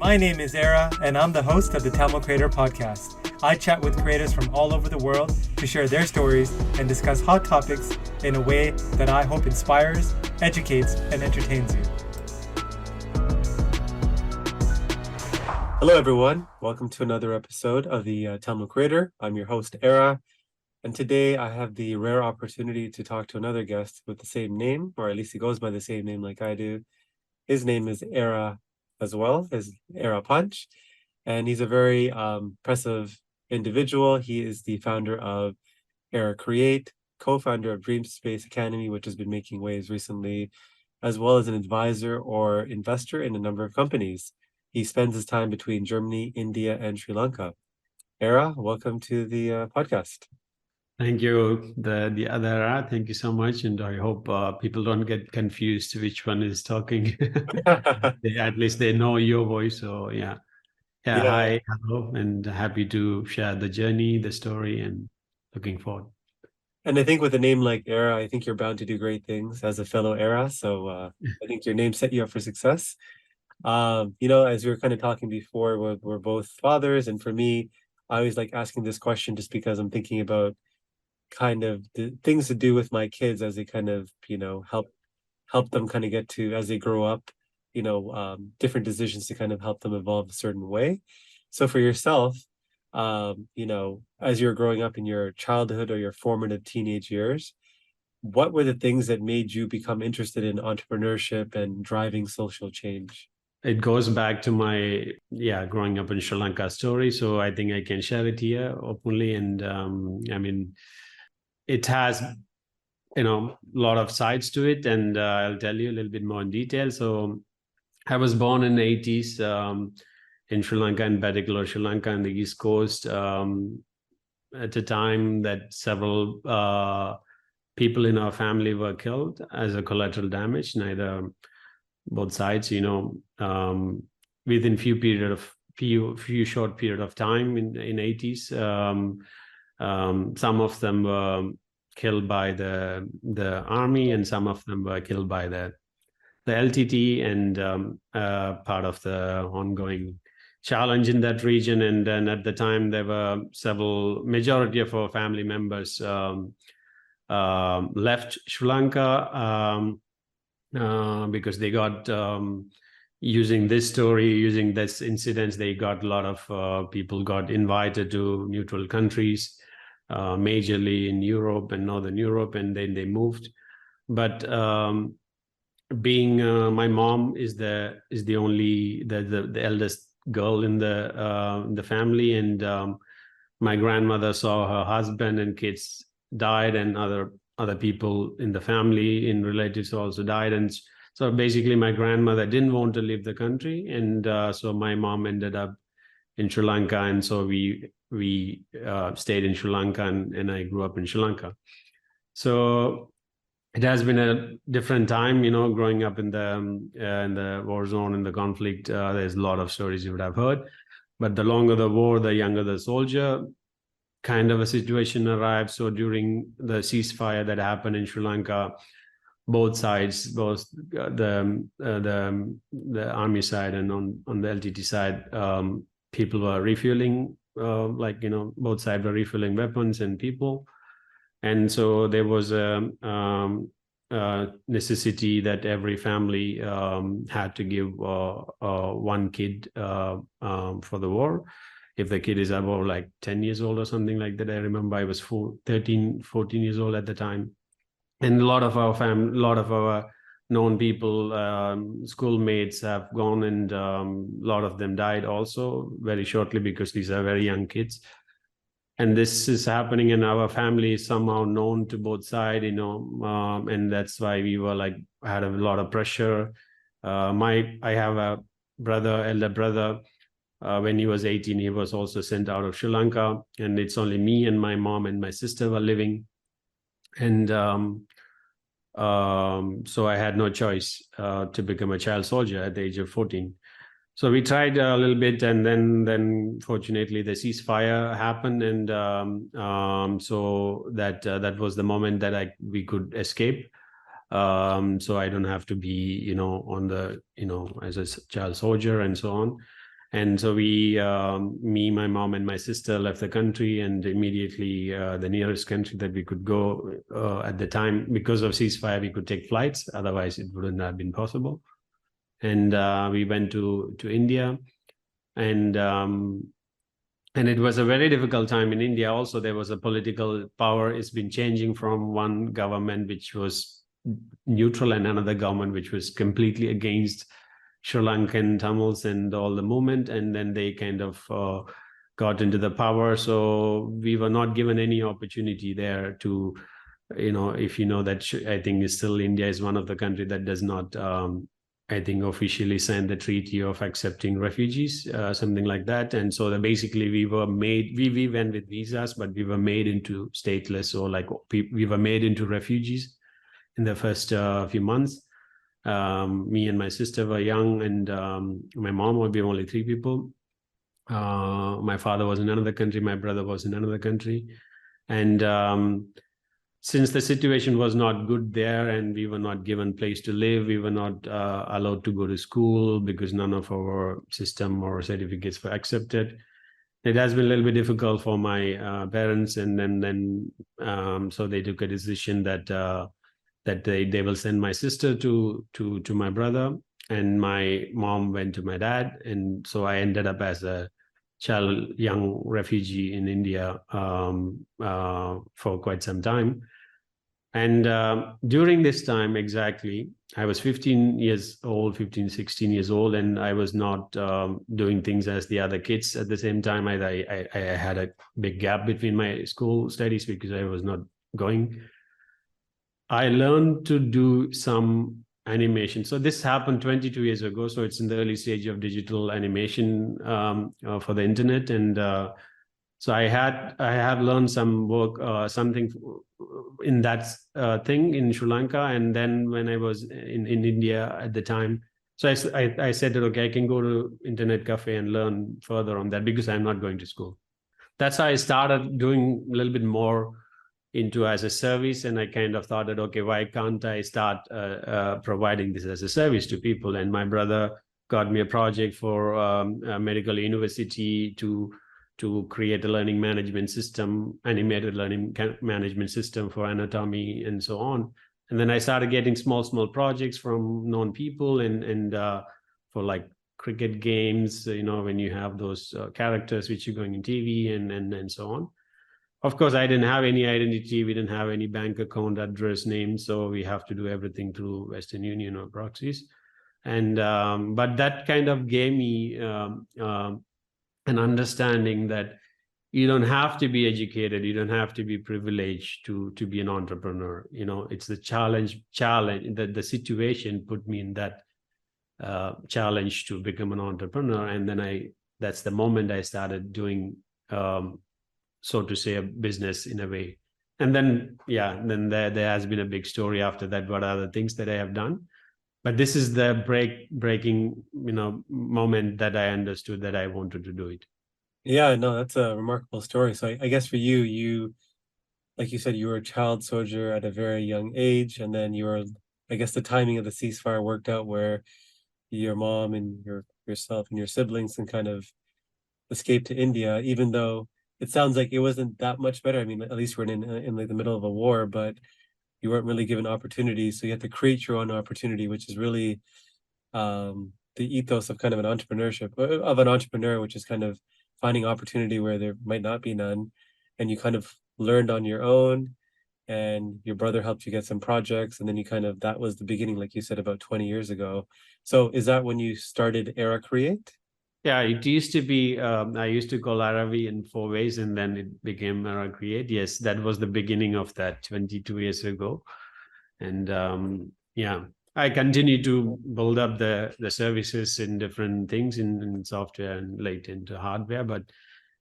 My name is Era, and I'm the host of the Tamil Creator Podcast. I chat with creators from all over the world to share their stories and discuss hot topics in a way that I hope inspires, educates, and entertains you. Hello, everyone. Welcome to another episode of the Tamil Creator. I'm your host, Era, and today I have the rare opportunity to talk to another guest with the same name, or at least he goes by the same name like I do. His name is Era as well, as Aravinth Panch, and he's a very impressive individual. He is the founder of araCreate, co-founder of DreamSpace Academy, which has been making waves recently, as well as an advisor or investor in a number of companies. He spends his time between Germany, India, and Sri Lanka. Era, welcome to the podcast. Thank you, the other Era. Thank you so much, and I hope people don't get confused which one is talking. At least they know your voice. So yeah. Hi, hello, and happy to share the journey, the story, and looking forward. And I think with a name like Era, I think you're bound to do great things as a fellow Era. So I think your name set you up for success. As we were kind of talking before, we're both fathers, and for me, I always like asking this question just because I'm thinking about kind of the things to do with my kids as they kind of help them kind of get to, as they grow up, different decisions to kind of help them evolve a certain way. So for yourself, as you're growing up in your childhood or your formative teenage years, what were the things that made you become interested in entrepreneurship and driving social change? It goes back to my growing up in Sri Lanka story. So I think I can share it here openly. And it has, a lot of sides to it, and I'll tell you a little bit more in detail. So I was born in the 80s in Sri Lanka, in particular Sri Lanka and the East Coast, at a time that several people in our family were killed as a collateral damage, both sides, within few short period of time in 80s. Some of them were killed by the army, and some of them were killed by the LTT, and part of the ongoing challenge in that region. And then at the time, there were majority of our family members left Sri Lanka because they got, using this incidents, they got a lot of people got invited to neutral countries, majorly in Europe and Northern Europe, and then they moved. But being my mom is the eldest girl in the family, and my grandmother saw her husband and kids died, and other people in the family, in relatives, also died. And so basically my grandmother didn't want to leave the country, and so my mom ended up in Sri Lanka, and so we stayed in Sri Lanka, and I grew up in Sri Lanka. So it has been a different time, growing up in the war zone, in the conflict. There's a lot of stories you would have heard, but the longer the war, the younger the soldier kind of a situation arrived. So during the ceasefire that happened in Sri Lanka, both sides, both the army side and on the LTT side, people were refueling, both sides were refueling weapons and people. And so there was a necessity that every family had to give one kid for the war. If the kid is about 10 years old or something like that. I remember I was 13, 14 years old at the time. And a lot of our known people, schoolmates have gone, and a lot of them died also very shortly, because these are very young kids. And this is happening, and our family is somehow known to both sides, and that's why we were had a lot of pressure. I have a elder brother. When he was 18, he was also sent out of Sri Lanka, and it's only me and my mom and my sister were living. And so I had no choice to become a child soldier at the age of 14. So we tried a little bit, and then fortunately the ceasefire happened, and so that was the moment that we could escape. So I don't have to be, on the, as a child soldier and so on. And so we, me, my mom, and my sister left the country, and immediately the nearest country that we could go at the time, because of ceasefire, we could take flights. Otherwise, it wouldn't have been possible. And we went to India, and it was a very difficult time in India. Also, there was a political power. It's been changing from one government which was neutral and another government which was completely against Sri Lankan Tamils and all the movement, and then they kind of got into the power. So we were not given any opportunity there to, if you know that, I think still India is one of the countries that does not, I think, officially sign the treaty of accepting refugees, something like that. And so basically we were made, we went with visas, but we were made into stateless, or like we were made into refugees in the first few months. Me and my sister were young, and my mom would be only 3 people. My father was in another country. My brother was in another country. And since the situation was not good there, and we were not given place to live, we were not allowed to go to school because none of our system or certificates were accepted. It has been a little bit difficult for my parents, and then so they took a decision that they will send my sister to my brother, and my mom went to my dad. And so I ended up as a young refugee in India for quite some time. And during this time, exactly, I was 16 years old, and I was not doing things as the other kids. At the same time, I had a big gap between my school studies because I was not going. I learned to do some animation. So this happened 22 years ago. So it's in the early stage of digital animation for the internet. And so I have learned some work, something in that thing in Sri Lanka. And then when I was in India at the time, so I said that, okay, I can go to internet cafe and learn further on that because I'm not going to school. That's how I started doing a little bit more into as a service. And I kind of thought that, okay, why can't I start providing this as a service to people? And my brother got me a project for a medical university to create a learning management system, animated learning management system for anatomy and so on. And then I started getting small projects from known people, and for like cricket games, when you have those characters which are going in TV and so on. Of course, I didn't have any identity. We didn't have any bank account, address, name. So we have to do everything through Western Union or proxies. And but that kind of gave me an understanding that you don't have to be educated. You don't have to be privileged to be an entrepreneur. It's the challenge that the situation put me in that challenge to become an entrepreneur. And then that's the moment I started doing so to say, a business in a way. And then, then there has been a big story after that. What are the things that I have done? But this is the breaking, moment that I understood that I wanted to do it. Yeah, no, that's a remarkable story. So I guess for you, like you said, you were a child soldier at a very young age, and then I guess the timing of the ceasefire worked out where your mom and yourself and your siblings can kind of escape to India, even though it sounds like it wasn't that much better. I mean, at least we're in like the middle of a war, but you weren't really given opportunities. So you have to create your own opportunity, which is really the ethos of kind of an entrepreneur, which is kind of finding opportunity where there might not be none. And you kind of learned on your own, and your brother helped you get some projects. And then that was the beginning, like you said, about 20 years ago. So is that when you started araCreate? Yeah, it used to be, I used to call Aravi in 4 ways, and then it became araCreate. Yes, that was the beginning of that 22 years ago. And I continue to build up the services in different things in software and late into hardware, but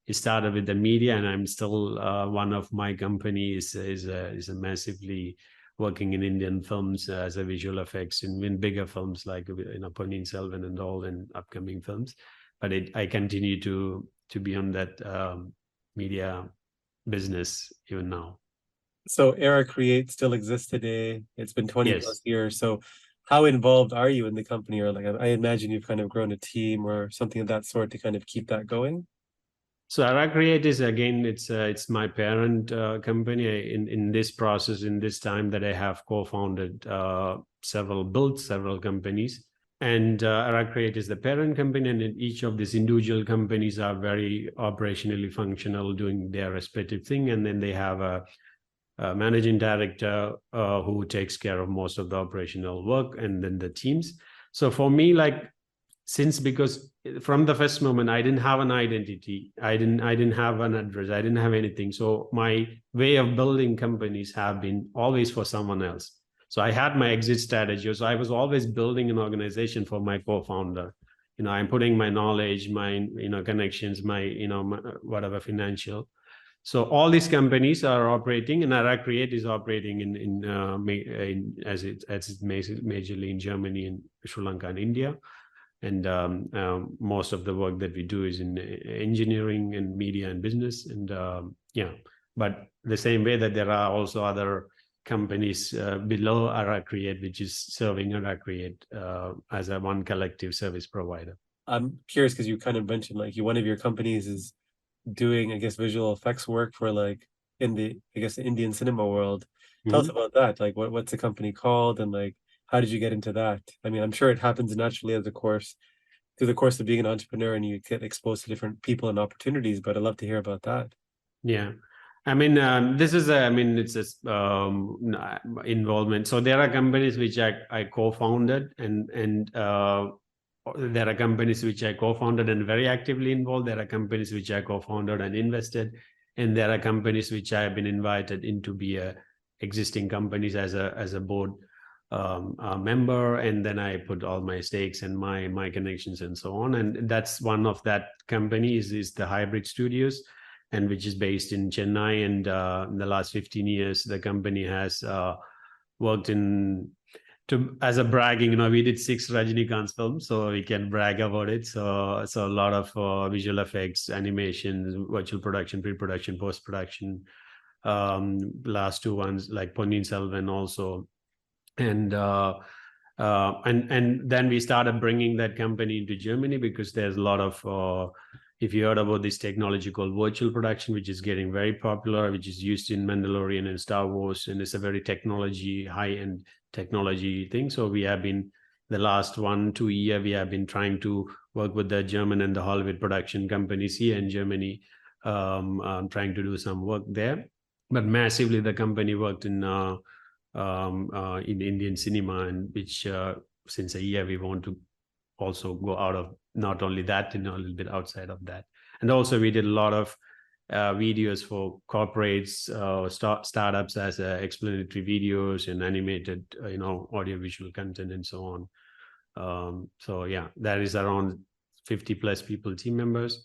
it started with the media, and I'm still one of my companies is a massively working in Indian films as a visual effects in bigger films like Ponniyin Selvan and all, and upcoming films. But I continue to be on that media business even now. So araCreate still exists today. It's been 20 Yes. plus years. So how involved are you in the company? Or like, I imagine you've kind of grown a team or something of that sort to kind of keep that going. So araCreate is, again, it's my parent company. In this process, in this time that I have co-founded built several companies, and araCreate is the parent company, and each of these individual companies are very operationally functional, doing their respective thing, and then they have a managing director who takes care of most of the operational work, and then the teams. So for me, like, because from the first moment I didn't have an identity, I didn't have an address, I didn't have anything. So my way of building companies have been always for someone else. So I had my exit strategy. So I was always building an organization for my co-founder. I'm putting my knowledge, my connections, my whatever financial. So all these companies are operating, and araCreate is operating as it's majorly in Germany and Sri Lanka and India. And most of the work that we do is in engineering and media and business. And but the same way that there are also other companies below araCreate, which is serving araCreate as a one collective service provider. I'm curious because you kind of mentioned like one of your companies is doing, I guess, visual effects work for like in the, I guess, Indian cinema world. Tell us about that. Like what's the company called, and like how did you get into that? I mean, I'm sure it happens naturally through the course of being an entrepreneur, and you get exposed to different people and opportunities, but I'd love to hear about that. Yeah. I mean, it's involvement. So there are companies which I co-founded, and there are companies which I co-founded and very actively involved. There are companies which I co-founded and invested, and there are companies which I have been invited in to be existing companies as a board member, and then I put all my stakes and my connections and so on. And that's one of that companies is the Hybrid Studios, and which is based in Chennai. And in the last 15 years, the company has worked as a bragging, we did 6 Rajinikanth films, so we can brag about it. So a lot of visual effects, animations, virtual production, pre-production, post-production. Last 2 ones like Ponniyin Selvan also. And then we started bringing that company into Germany, because there's a lot of if you heard about this technology called virtual production, which is getting very popular, which is used in Mandalorian and Star Wars, and it's a very high-end technology thing. So we have been, the last 1-2 years, we have been trying to work with the German and the Hollywood production companies here in Germany, trying to do some work there. But massively, the company worked in Indian cinema, and which since a year we want to also go out of not only that, a little bit outside of that. And also we did a lot of videos for corporates, startups as explanatory videos and animated, audiovisual content and so on. So yeah, that is around 50 plus people, team members,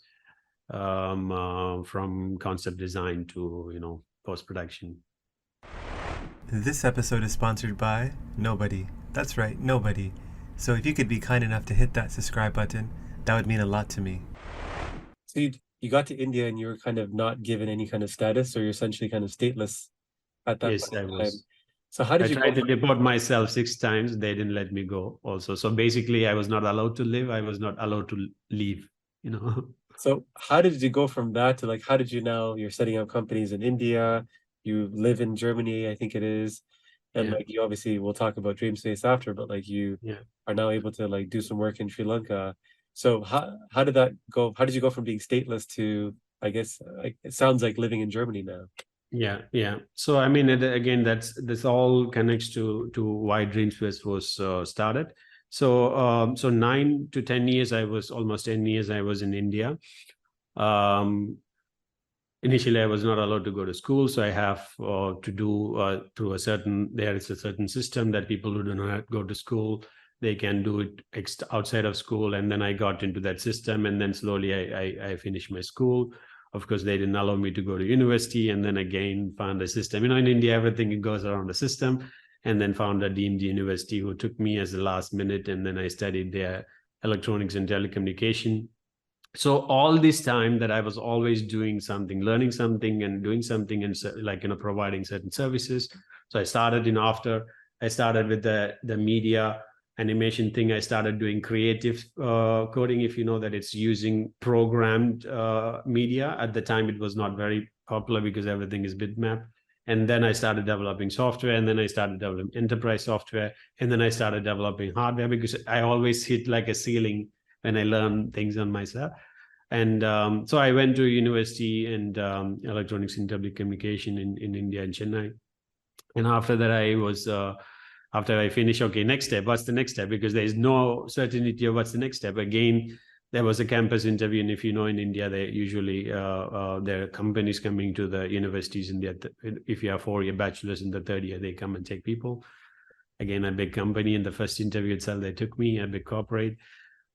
from concept design to, post-production. This episode is sponsored by nobody. That's right, nobody. So if you could be kind enough to hit that subscribe button, that would mean a lot to me. So you got to India and you were kind of not given any kind of status, or you're essentially kind of stateless at that Yes, point I in time. was. So how did you tried to deport myself 6 times. They didn't let me go also. So basically I was not allowed to live. I was not allowed to leave, So how did you go from that to like, how did you now, you're setting up companies in India, you live in Germany, I think it is. And like, you obviously, we'll talk about DreamSpace after, but like you are now able to like do some work in Sri Lanka. So how did that go? How did you go from being stateless to, I guess, like, it sounds like living in Germany now? Yeah. So I mean, again, this all connects to why DreamSpace was started. So 9 to 10 years, almost 10 years I was in India. Initially, I was not allowed to go to school, so I have to do through there is a certain system that people who do not go to school, they can do it outside of school. And then I got into that system, and then slowly I finished my school. Of course, they didn't allow me to go to university, and then again found a system. In India, everything goes around the system, and then found a deemed university who took me as the last minute, and then I studied their electronics and telecommunication. So all this time that I was always doing something, learning something and doing something, and providing certain services. So I started with the media animation thing. I started doing creative coding, if you know that it's using programmed media. At the time, it was not very popular because everything is bitmap. And then I started developing software, and then I started developing enterprise software, and then I started developing hardware because I always hit like a ceiling when I learn things on myself. And so I went to university and electronics and telecommunication in India, in Chennai. And after that, after I finished, okay, next step, what's the next step? Because there is no certainty of what's the next step. Again, there was a campus interview, and if you know, in India, they usually there are companies coming to the universities in if you have 4-year bachelor's in the third year, they come and take people. Again, a big company, in the first interview itself, they took me, a big corporate.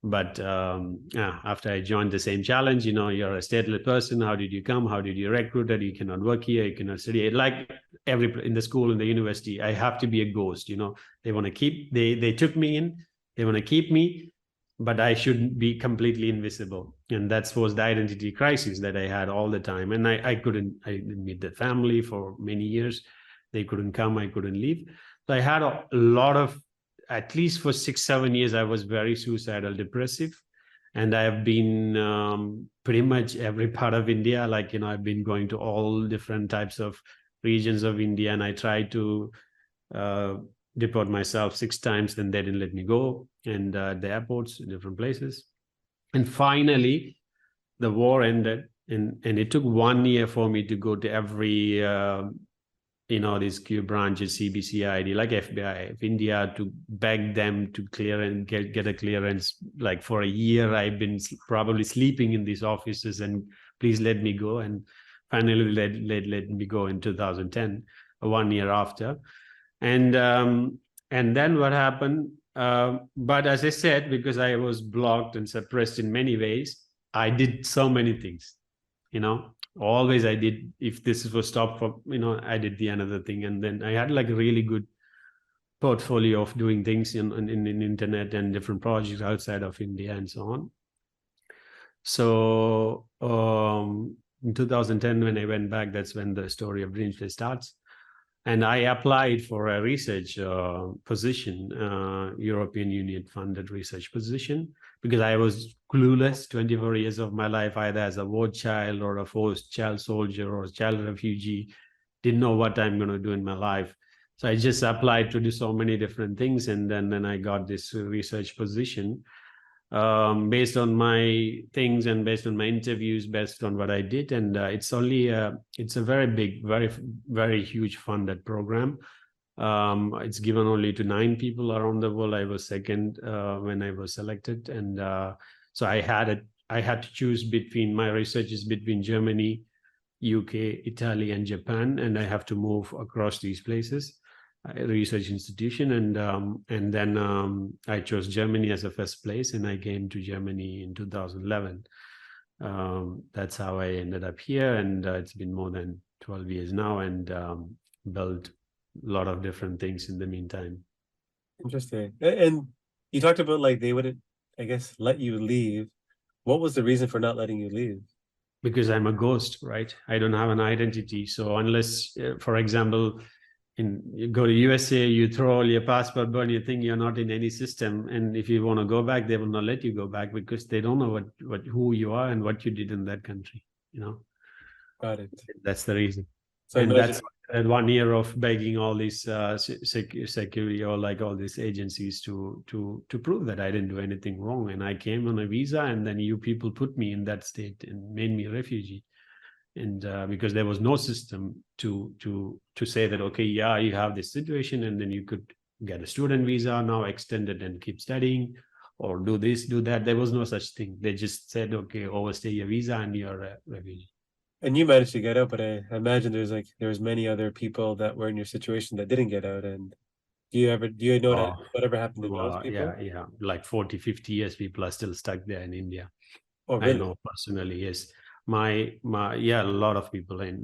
But after I joined the same challenge, you're a stateless person. How did you come? How did you recruit it? You cannot work here. You cannot study. Like in the school, in the university, I have to be a ghost. They want to keep. They took me in. They want to keep me, but I shouldn't be completely invisible. And that was the identity crisis that I had all the time. And I didn't meet the family for many years. They couldn't come. I couldn't leave. So I had a lot of. At least for 6-7 years, I was very suicidal, depressive. And I have been pretty much every part of India. Like, I've been going to all different types of regions of India, and I tried to deport myself 6 times, then they didn't let me go. And the airports, different places. And finally, the war ended. And it took 1 year for me to go to every these Q branches, CBCID, like FBI of India, to beg them to clear and get a clearance. Like for a year, I've been probably sleeping in these offices, and please let me go. And finally let me go in 2010, 1 year after. And then what happened? But as I said, because I was blocked and suppressed in many ways, I did so many things, always I did. If this was stopped for, I did the another thing. And then I had like a really good portfolio of doing things in internet and different projects outside of India and so on. So in 2010, when I went back, that's when the story of DreamSpace starts. And I applied for a research position, European Union funded research position, because I was clueless 24 years of my life, either as a war child or a forced child soldier or a child refugee. Didn't know what I'm going to do in my life. So I just applied to do so many different things. And then I got this research position based on my things and based on my interviews, based on what I did. And it's a very big, very, very huge funded program. It's given only to 9 people around the world. I was second when I was selected. And so I had to choose between, my research is between Germany, UK, Italy, and Japan. And I have to move across these places. Research institution, and then I chose Germany as a first place, and I came to Germany in 2011. That's how I ended up here, and it's been more than 12 years now, and built a lot of different things in the meantime. Interesting. And you talked about like they wouldn't, I guess, let you leave. What was the reason for not letting you leave? Because I'm a ghost, right? I don't have an identity. So unless, for example, you go to USA, you throw all your passport, burn, you think you're not in any system. And if you want to go back, they will not let you go back because they don't know who you are and what you did in that country, Got it. That's the reason. So and that's 1 year of begging all these security or like all these agencies to prove that I didn't do anything wrong. And I came on a visa, and then you people put me in that state and made me a refugee. And because there was no system to say that, okay, yeah, you have this situation, and then you could get a student visa now, extend it and keep studying, or do this, do that. There was no such thing. They just said, okay, overstay your visa and you're a refugee. And you managed to get out, but I imagine there's many other people that were in your situation that didn't get out. And do you know whatever happened to those people? Yeah, like 40, 50 years, people are still stuck there in India. Oh, really? I know personally, yes. A lot of people, and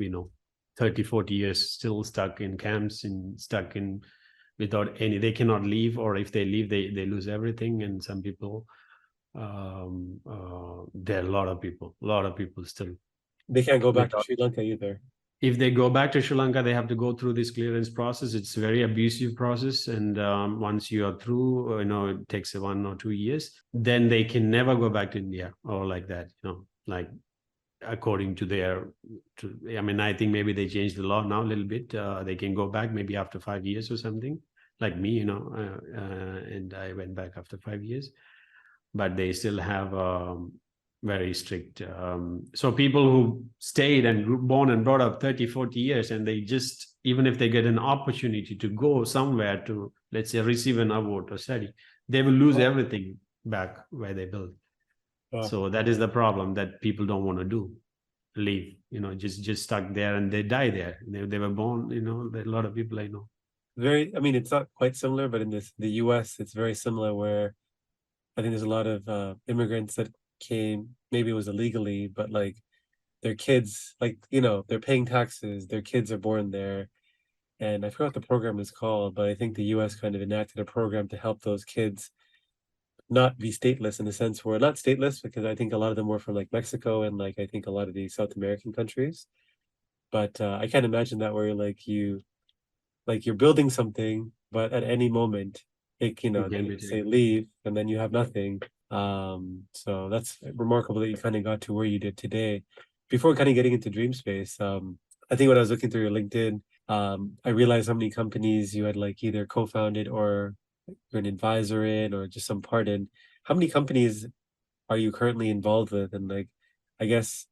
30, 40 years still stuck in camps and without any, they cannot leave, or if they leave, they lose everything. And some people, there are a lot of people still. They can't go back to Sri Lanka either. if they go back to Sri Lanka, they have to go through this clearance process. It's a very abusive process. And once you are through, it takes 1 or 2 years, then they can never go back to India or like that, like according to I think maybe they changed the law now a little bit. They can go back maybe after 5 years or something, like me, and I went back after 5 years, but they still have very strict. So people who stayed and born and brought up 30, 40 years, and they just, even if they get an opportunity to go somewhere to, let's say, receive an award or study, they will lose everything back where they built. Wow. So that is the problem that people don't want to do, leave, just stuck there, and they die there. They were born, a lot of people I know. It's not quite similar, but in the US, it's very similar, where I think there's a lot of immigrants that came, maybe it was illegally, but like their kids, they're paying taxes, their kids are born there. And I forgot what the program is called, but I think the US kind of enacted a program to help those kids not be stateless, in the sense where, not stateless, because I think a lot of them were from like Mexico and I think a lot of the South American countries. But I can't imagine that, where you're building something, but at any moment they say leave, and then you have nothing. So that's remarkable that you kind of got to where you did today. Before kind of getting into DreamSpace, I think when I was looking through your LinkedIn, I realized how many companies you had either co-founded or you're an advisor in, or just some part in. How many companies are you currently involved with? And I guess,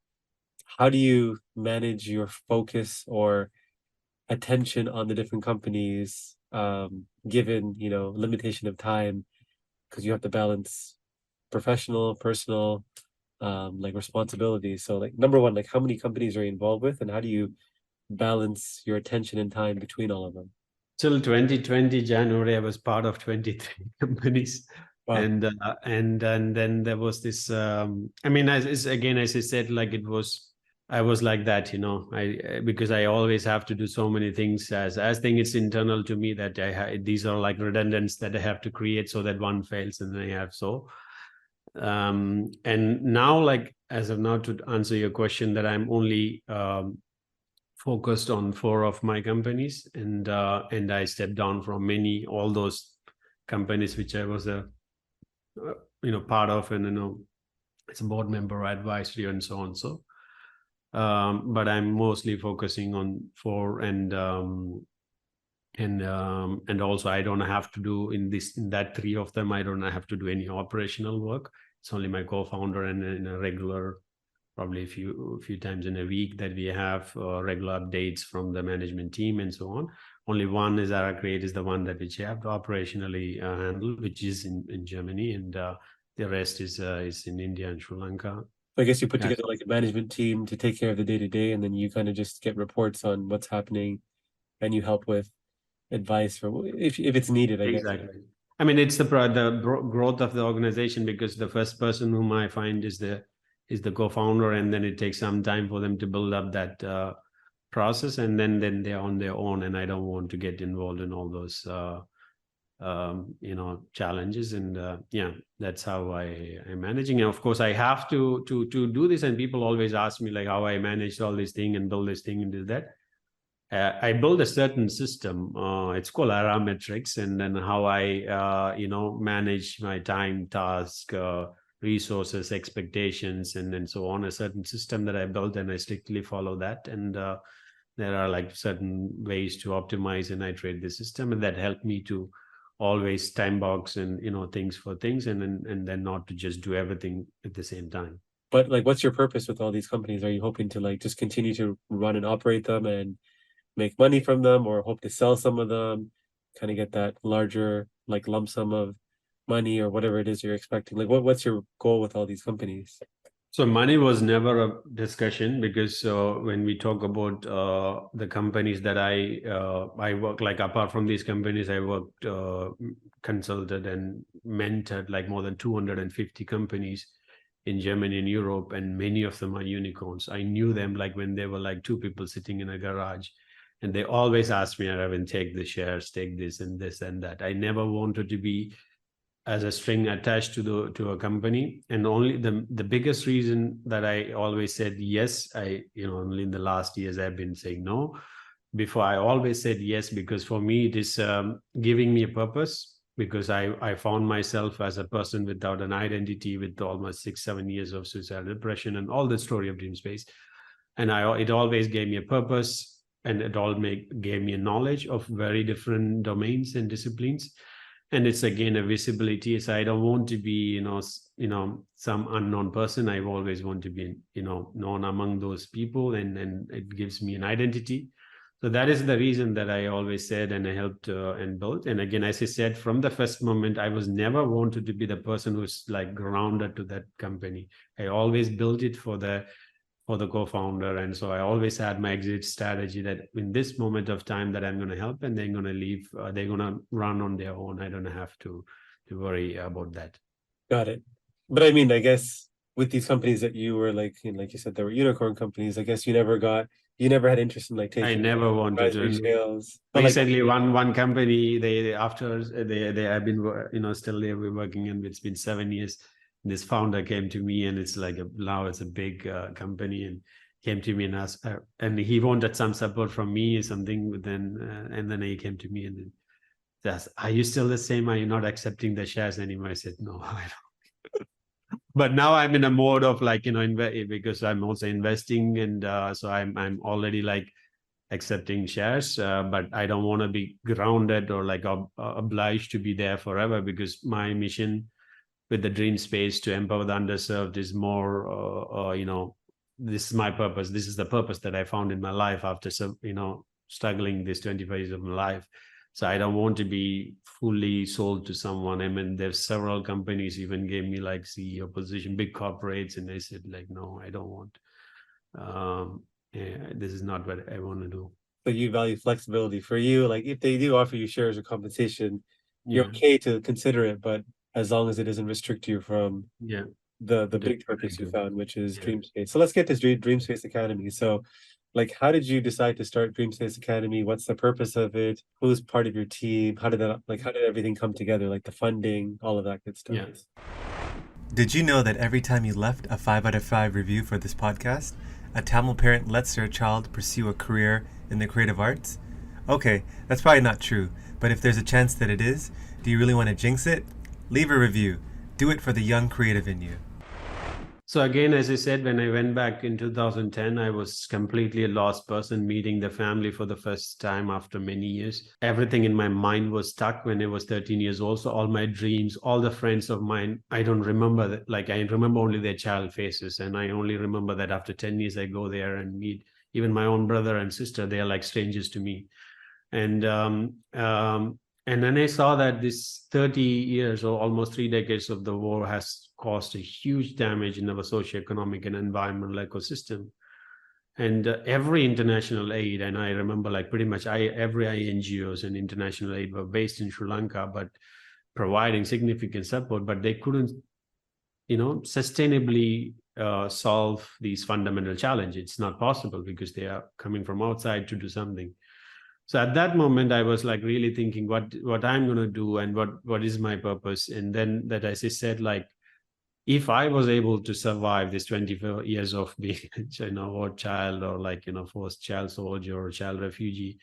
how do you manage your focus or attention on the different companies, given, limitation of time, because you have to balance professional, personal, responsibilities. So number one, how many companies are you involved with, and how do you balance your attention and time between all of them? Till 2020 January, I was part of 23 companies. Wow. And then there was this, as I said, I was like that, because I always have to do so many things as thing. It's internal to me that these are like redundants that I have to create so that one fails, and then I have and now, as of now, to answer your question, that I'm only focused on 4 of my companies, and I stepped down from all those companies which I was part of, and it's a board member, advisory, and so on. So but I'm mostly focusing on 4, and also I don't have to do in that 3 of them, I don't have to do any operational work. It's only my co-founder, and in a regular, probably a few times in a week, that we have regular updates from the management team and so on. Only one is araCreate, is the one that which I have to operationally handle, which is in Germany, and the rest is in India and Sri Lanka. I guess you put together a management team to take care of the day-to-day, and then you kind of just get reports on what's happening, and you help with advice for if it's needed, I guess. Exactly. It's the growth of the organization, because the first person whom I find is the co-founder, and then it takes some time for them to build up that process, and then they're on their own, and I don't want to get involved in all those challenges, and that's how I'm managing. And of course, I have to do this, and people always ask me how I managed all this thing and build this thing and do that. I build a certain system. It's called arametrics, and then how I manage my time, task, resources, expectations, and so on. A certain system that I built, and I strictly follow that. And there are certain ways to optimize and iterate the system, and that help me to always time box and things for things, and then not to just do everything at the same time. But what's your purpose with all these companies? Are you hoping to just continue to run and operate them and make money from them, or hope to sell some of them, kind of get that larger lump sum of money, or whatever it is you're expecting? What's your goal with all these companies? So money was never a discussion, because when we talk about the companies that I work, apart from these companies, I worked, consulted and mentored more than 250 companies in Germany and Europe, and many of them are unicorns. I knew them when they were 2 people sitting in a garage, and they always asked me, Aravinth, take the shares, take this and this and that. I never wanted to be as a string attached to a company. And only the biggest reason that I always said yes, only in the last years I've been saying no. Before, I always said yes, because for me it is giving me a purpose, because I found myself as a person without an identity, with almost 6-7 years of suicidal depression and all the story of DreamSpace. And it always gave me a purpose, and it gave me a knowledge of very different domains and disciplines. And it's again a visibility. So I don't want to be, some unknown person. I always want to be, known among those people, and it gives me an identity. So that is the reason that I always said, and I helped and built. And again, as I said, from the first moment, I was never wanted to be the person who's like grounded to that company. I always built it for the co-founder. And so I always had my exit strategy that in this moment of time that I'm going to help, and they're going to leave, they're going to run on their own. I don't have to worry about that. Got it. But I mean, I guess with these companies that you were like you said, there were unicorn companies, I guess you never had interest in like taking. I never wanted to. Sales. Recently, one company, they have been, still they were working, and it's been 7 years. This founder came to me, and it's like now it's a big company, and came to me and asked, and he wanted some support from me or something. And then he came to me and asked, "Are you still the same? Are you not accepting the shares anymore?" I said, "No, I don't." But now I'm in a mode of like, because I'm also investing, and so I'm already like accepting shares, but I don't want to be grounded or like obliged to be there forever, because my mission with the DreamSpace to empower the underserved is more, this is my purpose. This is the purpose that I found in my life after, struggling this 25 years of my life. So I don't want to be fully sold to someone. I mean, there's several companies even gave me like CEO position, big corporates, and they said like, no, I don't want. This is not what I want to do. So you value flexibility. For you, like if they do offer you shares or compensation, you're okay to consider it, but as long as it doesn't restrict you from the big purpose you found, which is DreamSpace. So let's get this DreamSpace Academy. So like, how did you decide to start DreamSpace Academy? What's the purpose of it? Who's part of your team? How did everything come together? Like the funding, all of that good stuff. Yeah. Did you know that every time you left a 5 out of 5 review for this podcast, a Tamil parent lets their child pursue a career in the creative arts? Okay, that's probably not true, but if there's a chance that it is, do you really want to jinx it? Leave a review. Do it for the young creative in you. So again, as I said, when I went back in 2010, I was completely a lost person, meeting the family for the first time after many years. Everything in my mind was stuck when I was 13 years old. So all my dreams, all the friends of mine, I don't remember that. Like I remember only their child faces. And I only remember that after 10 years, I go there and meet even my own brother and sister. They are like strangers to me. And then I saw that this 30 years or almost 3 decades of the war has caused a huge damage in our socio-economic and environmental ecosystem. And every international aid, and I remember like pretty much every NGOs and international aid were based in Sri Lanka, but providing significant support, but they couldn't, sustainably solve these fundamental challenges. It's not possible because they are coming from outside to do something. So at that moment, I was like really thinking what I'm going to do and what is my purpose. And then that, as I said, like, if I was able to survive this 24 years of being, war child or like, forced child soldier or child refugee,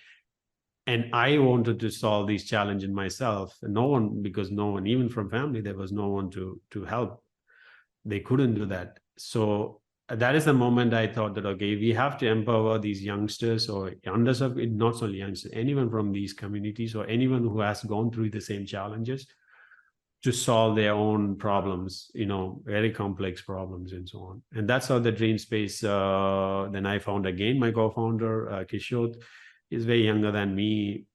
and I wanted to solve these challenges myself, and because no one, even from family, there was no one to help. They couldn't do that. So that is the moment I thought that, okay, we have to empower these youngsters or underserved, not only youngsters, anyone from these communities or anyone who has gone through the same challenges to solve their own problems, very complex problems and so on. And that's how the DreamSpace, then I found again, my co-founder, Kishore, is very younger than me.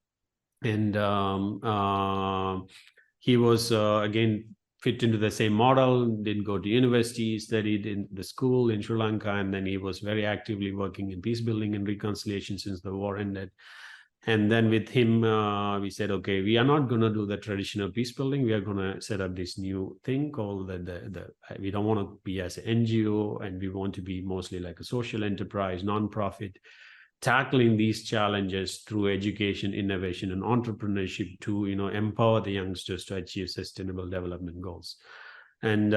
And he was, again, fit into the same model, didn't go to university, studied in the school in Sri Lanka, and then he was very actively working in peace building and reconciliation since the war ended. And then with him, we said, okay, we are not going to do the traditional peace building. We are going to set up this new thing called we don't want to be as an NGO, and we want to be mostly like a social enterprise, non-profit, tackling these challenges through education, innovation, and entrepreneurship to, empower the youngsters to achieve sustainable development goals. And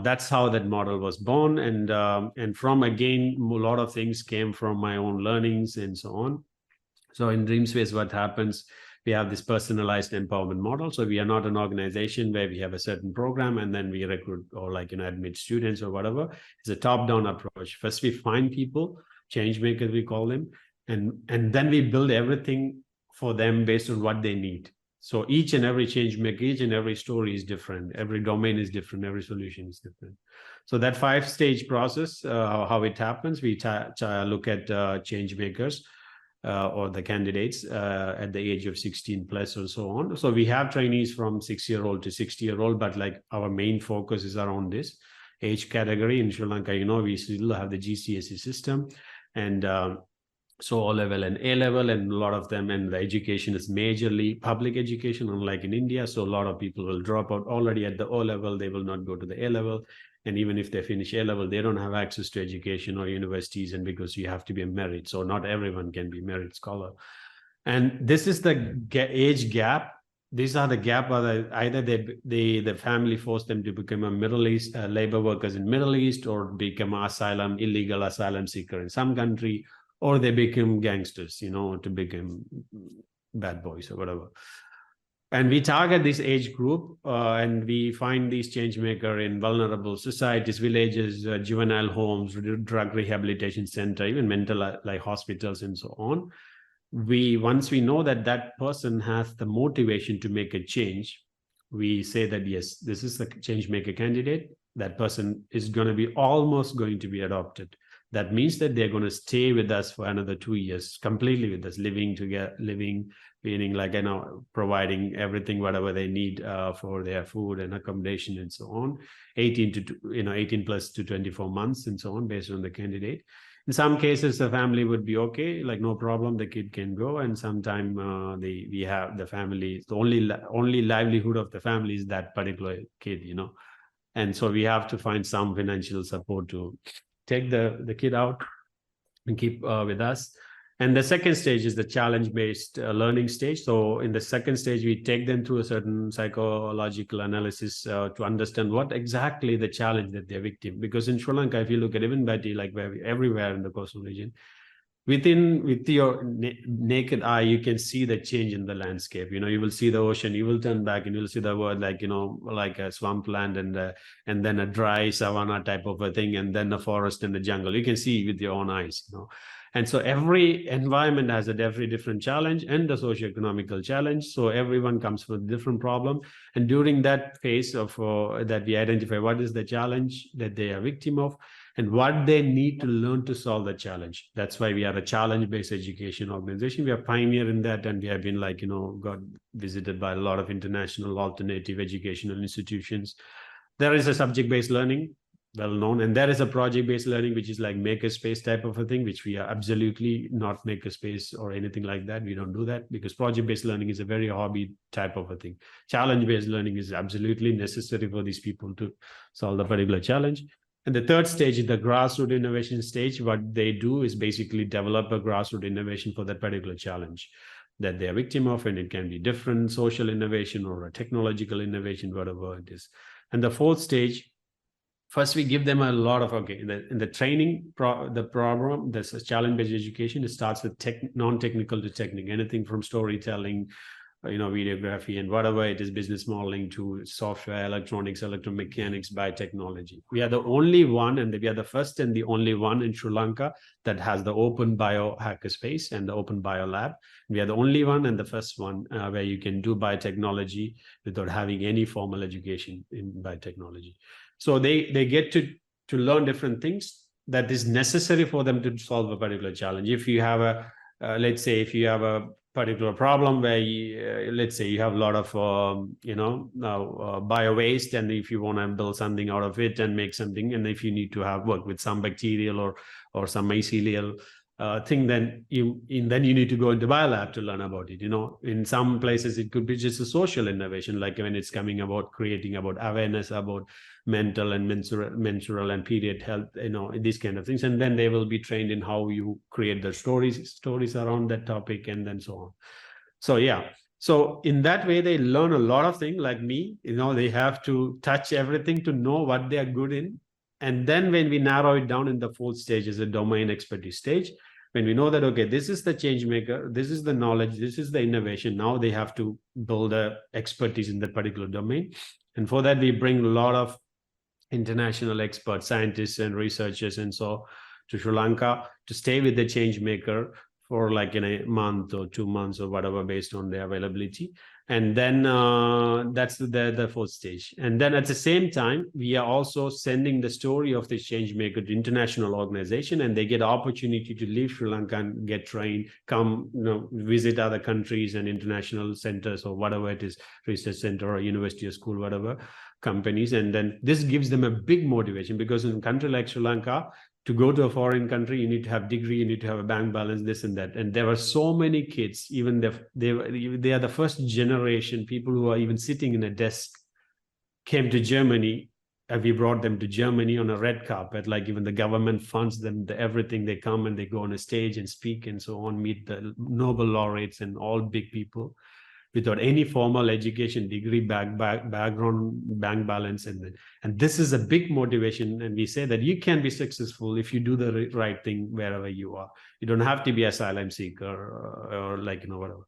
that's how that model was born. And from, again, a lot of things came from my own learnings and so on. So in DreamSpace, what happens, we have this personalized empowerment model. So we are not an organization where we have a certain program and then we recruit or admit students or whatever. It's a top-down approach. First, we find people, change makers, we call them, and then we build everything for them based on what they need. So each and every change maker, each and every story is different. Every domain is different. Every solution is different. So that 5-stage process, how it happens, we look at change makers or the candidates at the age of 16 plus or so on. So we have trainees from 6-year-old to 60-year-old, but our main focus is around this age category. In Sri Lanka, we still have the GCSE system, and so O-level and A-level, and a lot of them, and the education is majorly public education, unlike in India. So a lot of people will drop out already at the O-level. They will not go to the A-level. And even if they finish A-level, they don't have access to education or universities, and because you have to be a merit. So not everyone can be merit scholar. And this is the age gap. These are the gap where either the family forced them to become a Middle East labor workers in Middle East, or become illegal asylum seeker in some country, or they become gangsters, to become bad boys or whatever. And we target this age group, and we find these change maker in vulnerable societies, villages, juvenile homes, drug rehabilitation center, even mental hospitals and so on. Once we know that person has the motivation to make a change, we say that, yes, this is the change maker candidate. That person is almost going to be adopted. That means that they're going to stay with us for another 2 years, completely with us, living together, meaning providing everything, whatever they need for their food and accommodation and so on, 18 plus to 24 months and so on, based on the candidate. In some cases, the family would be okay, no problem, the kid can go. And sometime we have the family, the only livelihood of the family is that particular kid, And so we have to find some financial support to take the kid out and keep with us. And the second stage is the challenge-based learning stage. So in the second stage, we take them through a certain psychological analysis to understand what exactly the challenge that they're victim. Because in Sri Lanka, if you look at even Bati, everywhere in the coastal region, with your naked eye, you can see the change in the landscape. You will see the ocean, you will turn back and you'll see the world like a swampland and then a dry savanna type of a thing, and then a forest and the jungle. You can see with your own eyes, And so every environment has a very different challenge and a socio-economical challenge. So everyone comes with a different problem. And during that phase of that, we identify what is the challenge that they are victim of and what they need to learn to solve the challenge. That's why we are a challenge-based education organization. We are pioneer in that, and we have been got visited by a lot of international alternative educational institutions. There is a subject-based learning, well known, and there is a project-based learning, which is like makerspace type of a thing, which we are absolutely not makerspace or anything like that. We don't do that, because project-based learning is a very hobby type of a thing. Challenge-based learning is absolutely necessary for these people to solve the particular challenge. And the third stage is the grassroots innovation stage. What they do is basically develop a grassroots innovation for that particular challenge that they are victim of, and it can be different social innovation or a technological innovation, whatever it is. And the fourth stage, first, we give them a lot of, in the training, the program, this challenge-based education, it starts with non-technical to technical, anything from storytelling, videography, and whatever it is, business modeling, to software, electronics, electromechanics, biotechnology. We are the only one, and we are the first and the only one in Sri Lanka that has the open bio hackerspace and the open bio lab. We are the only one and the first one where you can do biotechnology without having any formal education in biotechnology. So they get to learn different things that is necessary for them to solve a particular challenge. If you have let's say, if you have a particular problem where let's say you have a lot of bio waste, and if you want to build something out of it and make something, and if you need to work with some bacterial or some mycelial thing, then you need to go into biolab to learn about it. In some places it could be just a social innovation, like when it's coming about creating about awareness about mental and menstrual and period health, these kind of things, and then they will be trained in how you create the stories around that topic, and then so on. So yeah, so in that way they learn a lot of things. Like me, they have to touch everything to know what they are good in. And then when we narrow it down in the fourth stage is a domain expertise stage, when we know that, okay, this is the change maker, this is the knowledge, this is the innovation, now they have to build a expertise in that particular domain. And for that, we bring a lot of international experts, scientists and researchers and so to Sri Lanka to stay with the change maker for like in a month or 2 months or whatever, based on their availability. And then that's the fourth stage. And then at the same time, we are also sending the story of this change maker to international organization, and they get opportunity to leave Sri Lanka and get trained, come, visit other countries and international centers or whatever it is, research center or university or school, whatever companies. And then this gives them a big motivation, because in a country like Sri Lanka, to go to a foreign country, you need to have degree, you need to have a bank balance, this and that. And there are so many kids, even they are the first generation, people who are even sitting in a desk came to Germany. We brought them to Germany on a red carpet, like even the government funds them, everything. They come and they go on a stage and speak and so on, meet the Nobel laureates and all big people, without any formal education, degree, background, bank balance. And this is a big motivation. And we say that you can be successful if you do the right thing wherever you are. You don't have to be asylum seeker or whatever.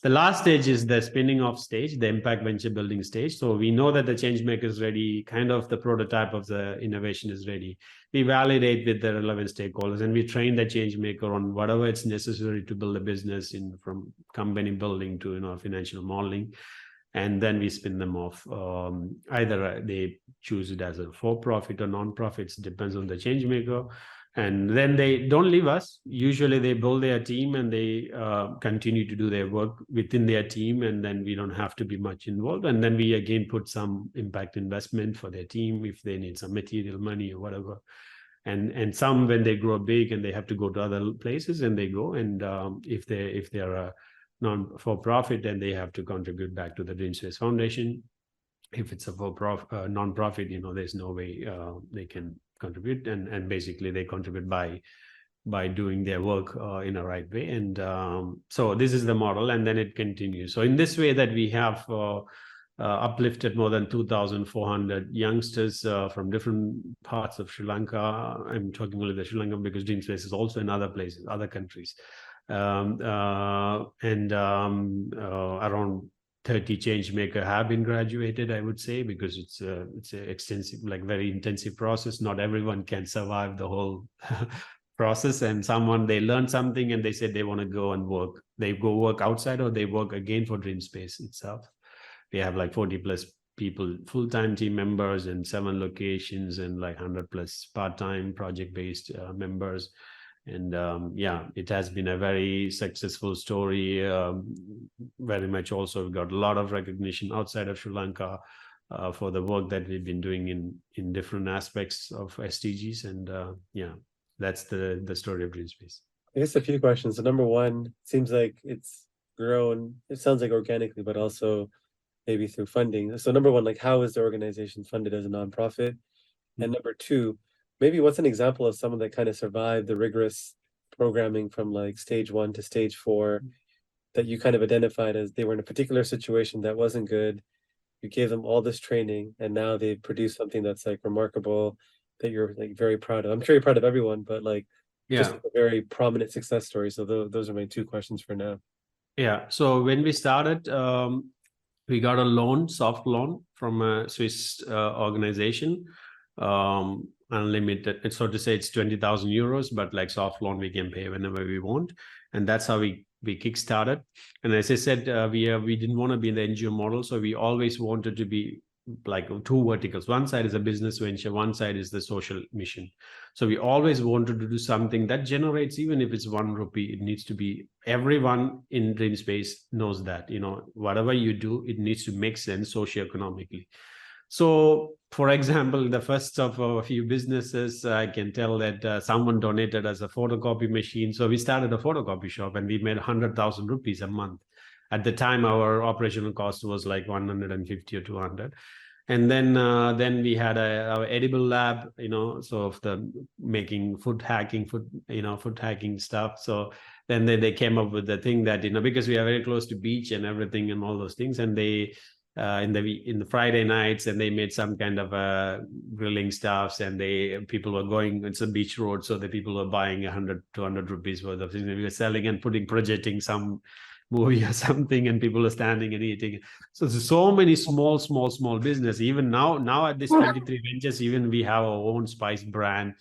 The last stage is the spinning off stage, the impact venture building stage. So we know that the change maker is ready, kind of the prototype of the innovation is ready. We validate with the relevant stakeholders, and we train the change maker on whatever it's necessary to build a business from company building to financial modeling. And then we spin them off. Either they choose it as a for-profit or non-profits, depends on the change maker. And then they don't leave us. Usually they build their team and they continue to do their work within their team, and then we don't have to be much involved. And then we again put some impact investment for their team if they need some material money or whatever. And some, when they grow big and they have to go to other places, and they go. And if they are a non-for-profit, then they have to contribute back to the DreamSpace Foundation. If it's a non-profit, there's no way they can contribute, and basically they contribute by doing their work in a right way. And so this is the model, and then it continues. So in this way that we have uplifted more than 2,400 youngsters from different parts of Sri Lanka. I'm talking only the Sri Lanka because DreamSpace is also in other places, other countries. Around 30 change maker have been graduated, I would say, because it's an extensive, very intensive process. Not everyone can survive the whole process. And they learn something and they said they want to go and work. They go work outside, or they work again for DreamSpace itself. We have 40 plus people, full-time team members in 7 locations, and 100 plus part-time project-based members. And it has been a very successful story. Very much also, we've got a lot of recognition outside of Sri Lanka for the work that we've been doing in different aspects of SDGs. And that's the story of DreamSpace. I guess a few questions. So number one, it seems like it's grown, it sounds like organically, but also maybe through funding. So number one, how is the organization funded as a nonprofit? And number two, maybe what's an example of someone that kind of survived the rigorous programming from stage 1 to stage 4 that you kind of identified as they were in a particular situation that wasn't good. You gave them all this training, and now they've produced something that's remarkable, that you're very proud of. I'm sure you're proud of everyone, but just a very prominent success story. So those are my 2 questions for now. Yeah. So when we started, we got a soft loan from a Swiss organization. Unlimited, so to say, it's 20,000 euros, but soft loan we can pay whenever we want. And that's how we kickstarted. And as I said, we didn't want to be in the NGO model, so we always wanted to be 2 verticals. One side is a business venture, one side is the social mission. So we always wanted to do something that generates, even if it's 1 rupee, it needs to be, everyone in DreamSpace knows that, whatever you do, it needs to make sense socio-economically. So, for example, the first of a few businesses, I can tell that someone donated us a photocopy machine. So we started a photocopy shop and we made 100,000 rupees a month. At the time, our operational cost was like 150 or 200. And then we had our edible lab, so of the making food hacking stuff. So then they came up with the thing that, because we are very close to beach and everything and all those things, and they in the Friday nights, and they made some kind of grilling stuffs, and people were going, it's a beach road, so the people were buying 100 200 rupees worth of things, and we were selling and projecting some movie or something, and people are standing and eating. So there's so many small business. Even now at this 23 Ventures, even we have our own spice brand.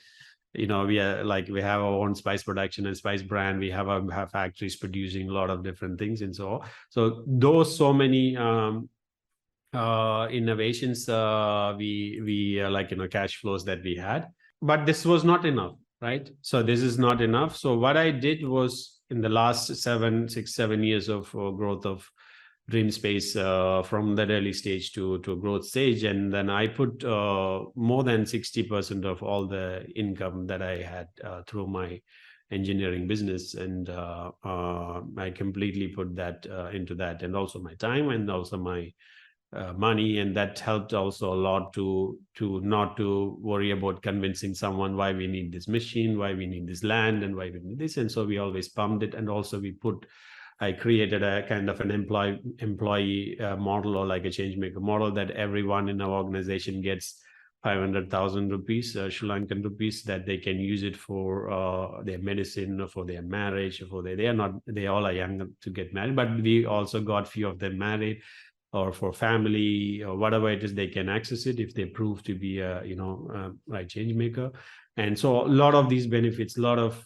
We have our own spice production and spice brand. We have our factories producing a lot of different things, and so those so many innovations, cash flows that we had. But this was not enough, right? So this is not enough. So what I did was, in the last 7 years of growth of DreamSpace, from that early stage to a growth stage, and then I put more than 60% of all the income that I had through my engineering business, and I completely put that into that, and also my time, and also my money, and that helped also a lot to not to worry about convincing someone why we need this machine, why we need this land, and why we need this. And so we always pumped it. And also I created a kind of an employee model, or like a change maker model, that everyone in our organization gets 500,000 rupees, Sri Lankan rupees, that they can use it for their medicine, or for their marriage, or for they all are young to get married, but we also got few of them married, or for family, or whatever it is, they can access it if they prove to be a right change maker. And so a lot of these benefits, lot of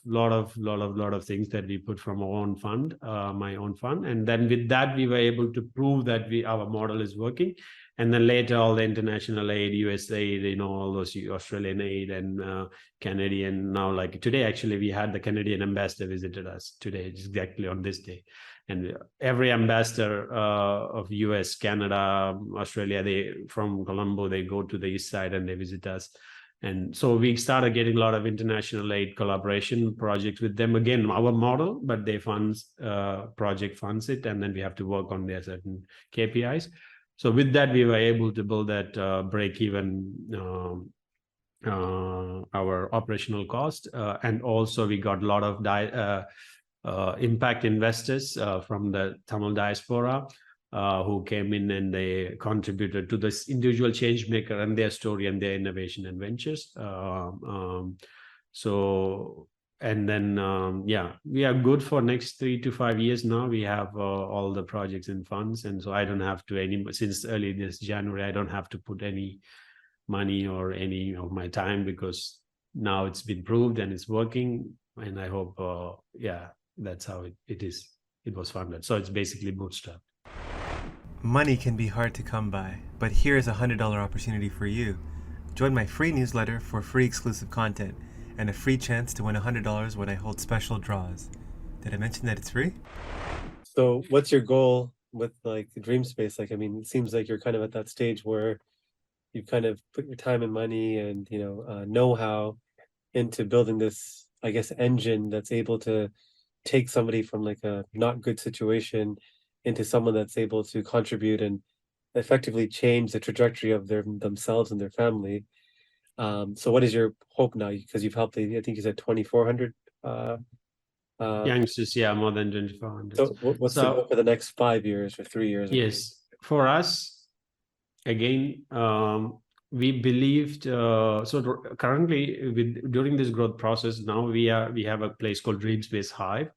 things that we put from our own fund, my own fund, and then with that we were able to prove that our model is working. And then later, all the international aid, US aid, all those Australian aid and Canadian. Now, like today, actually, we had the Canadian ambassador visited us today, exactly on this day. And every ambassador of US, Canada, Australia, from Colombo, they go to the east side and they visit us. And so we started getting a lot of international aid collaboration projects with them. Again, our model, but they project funds it, and then we have to work on their certain KPIs. So with that, we were able to build that break even our operational cost, and also we got a lot of impact investors from the Tamil diaspora who came in, and they contributed to this individual change maker and their story and their innovation and ventures. And then, we are good for next 3 to 5 years now. We have all the projects and funds. And so I don't have to since early this January, I don't have to put any money or any of my time, because now it's been proved and it's working. And I hope, that's how it is. It was funded. So it's basically bootstrapped. Money can be hard to come by, but here's a $100 opportunity for you. Join my free newsletter for free exclusive content and a free chance to win $100 when I hold special draws. Did I mention that it's free? So what's your goal with like DreamSpace? Like, I mean, it seems like you're kind of at that stage where you kind of put your time and money and, know-how into building this, I guess, engine that's able to take somebody from like a not good situation into someone that's able to contribute and effectively change the trajectory of themselves and their family. So what is your hope now? Because you've helped, I think you said 2,400 youngsters, more than 2,400. So what's the goal for the next 5 years or 3 years? Yes, for us, again, we believed, so currently during this growth process, now we have a place called DreamSpace Hive,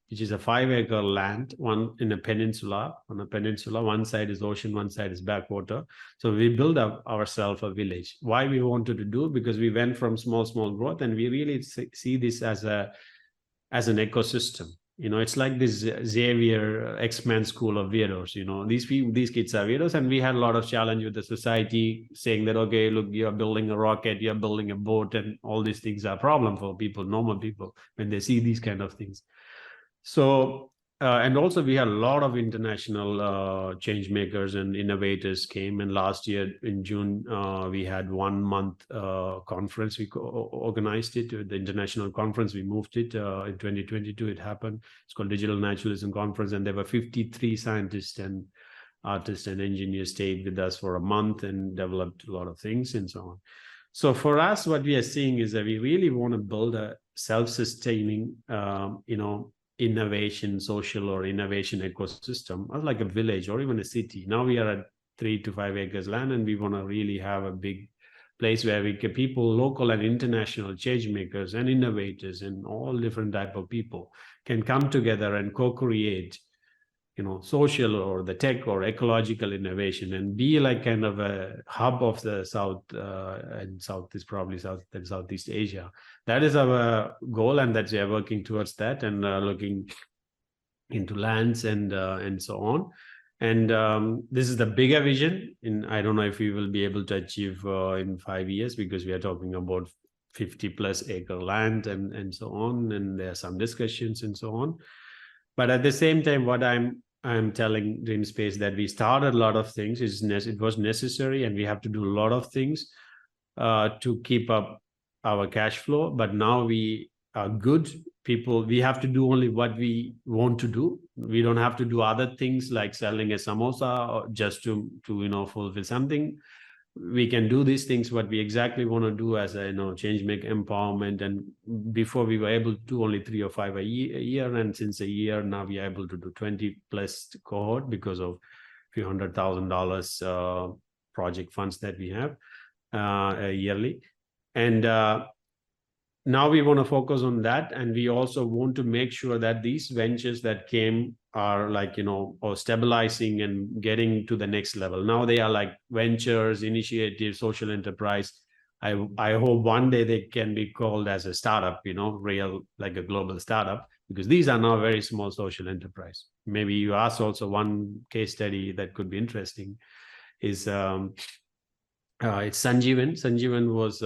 which is a 5-acre land, one in a peninsula. On a peninsula, one side is ocean, one side is backwater. So we build up ourselves a village. Why we wanted to do? Because we went from small growth, and we really see this as an ecosystem. It's like this Xavier X-Men school of weirdos. These kids are weirdos, and we had a lot of challenge with the society saying that, okay, look, you're building a rocket, you're building a boat, and all these things are a problem for people, normal people, when they see these kind of things. So and also we had a lot of international change makers and innovators came. And last year in June, we had 1 month conference. We organized it, the international conference. We moved it in 2022. It happened. It's called Digital Naturalism Conference, and there were 53 scientists and artists and engineers stayed with us for a month and developed a lot of things and so on. So for us, what we are seeing is that we really want to build a self-sustaining, innovation, social or innovation ecosystem, like a village or even a city. Now we are at 3 to 5 acres land, and we want to really have a big place where we get people, local and international change makers and innovators and all different type of people can come together and co-create, social or the tech or ecological innovation, and be like kind of a hub of the South, and South is probably South and Southeast Asia. That is our goal, and that we are working towards that, and looking into lands and so on. And this is the bigger vision. I don't know if we will be able to achieve in 5 years, because we are talking about 50+ acre land and so on, and there are some discussions and so on. But at the same time, what I'm telling DreamSpace that we started a lot of things. It was necessary, and we have to do a lot of things to keep up our cash flow. But now we are good people. We have to do only what we want to do. We don't have to do other things like selling a samosa or just to fulfill something. We can do these things what we exactly want to do as a change make empowerment. And before we were able to do only 3 or 5 a year, and since a year now we are able to do 20+ cohort because of few $100,000 project funds that we have yearly. And now we want to focus on that, and we also want to make sure that these ventures that came are like or stabilizing and getting to the next level. Now they are like ventures, initiatives, social enterprise. I hope one day they can be called as a startup, real, like a global startup, because these are now very small social enterprise. Maybe you asked also one case study that could be interesting is it's Sanjeevan. Sanjeevan was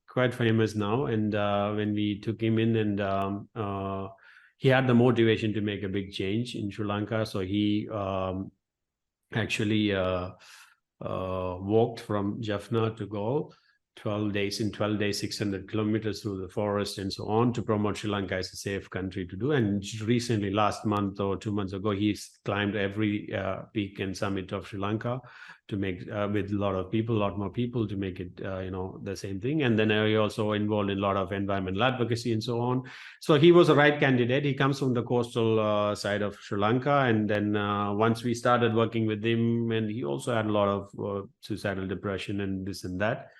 quite famous now, and when we took him in, and he had the motivation to make a big change in Sri Lanka. So he actually walked from Jaffna to Galle 12 days, 600 kilometers through the forest and so on, to promote Sri Lanka as a safe country to do. And recently, last month or 2 months ago, he's climbed every peak and summit of Sri Lanka to make with a lot more people to make it the same thing. And then he also involved in a lot of environmental advocacy and so on. So he was a right candidate. He comes from the coastal side of Sri Lanka, and then once we started working with him, and he also had a lot of suicidal depression and this and that.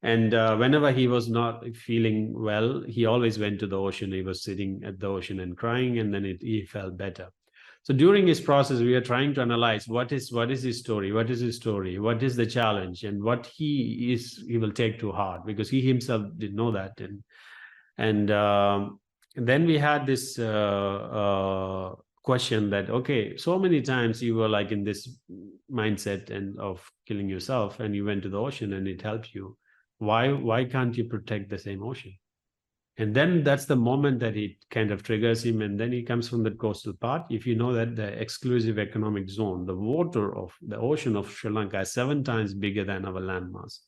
And whenever he was not feeling well, he always went to the ocean. He was sitting at the ocean and crying, and then he felt better. So during his process, we are trying to analyze what is his story, what is the challenge, and what he will take to heart, because he himself didn't know that. And then we had this question that, okay, so many times you were like in this mindset and of killing yourself, and you went to the ocean and it helped you. Why can't you protect the same ocean? And then that's the moment that it kind of triggers him. And then he comes from the coastal part. If you know that the exclusive economic zone, the water of the ocean of Sri Lanka is 7 times bigger than our landmass.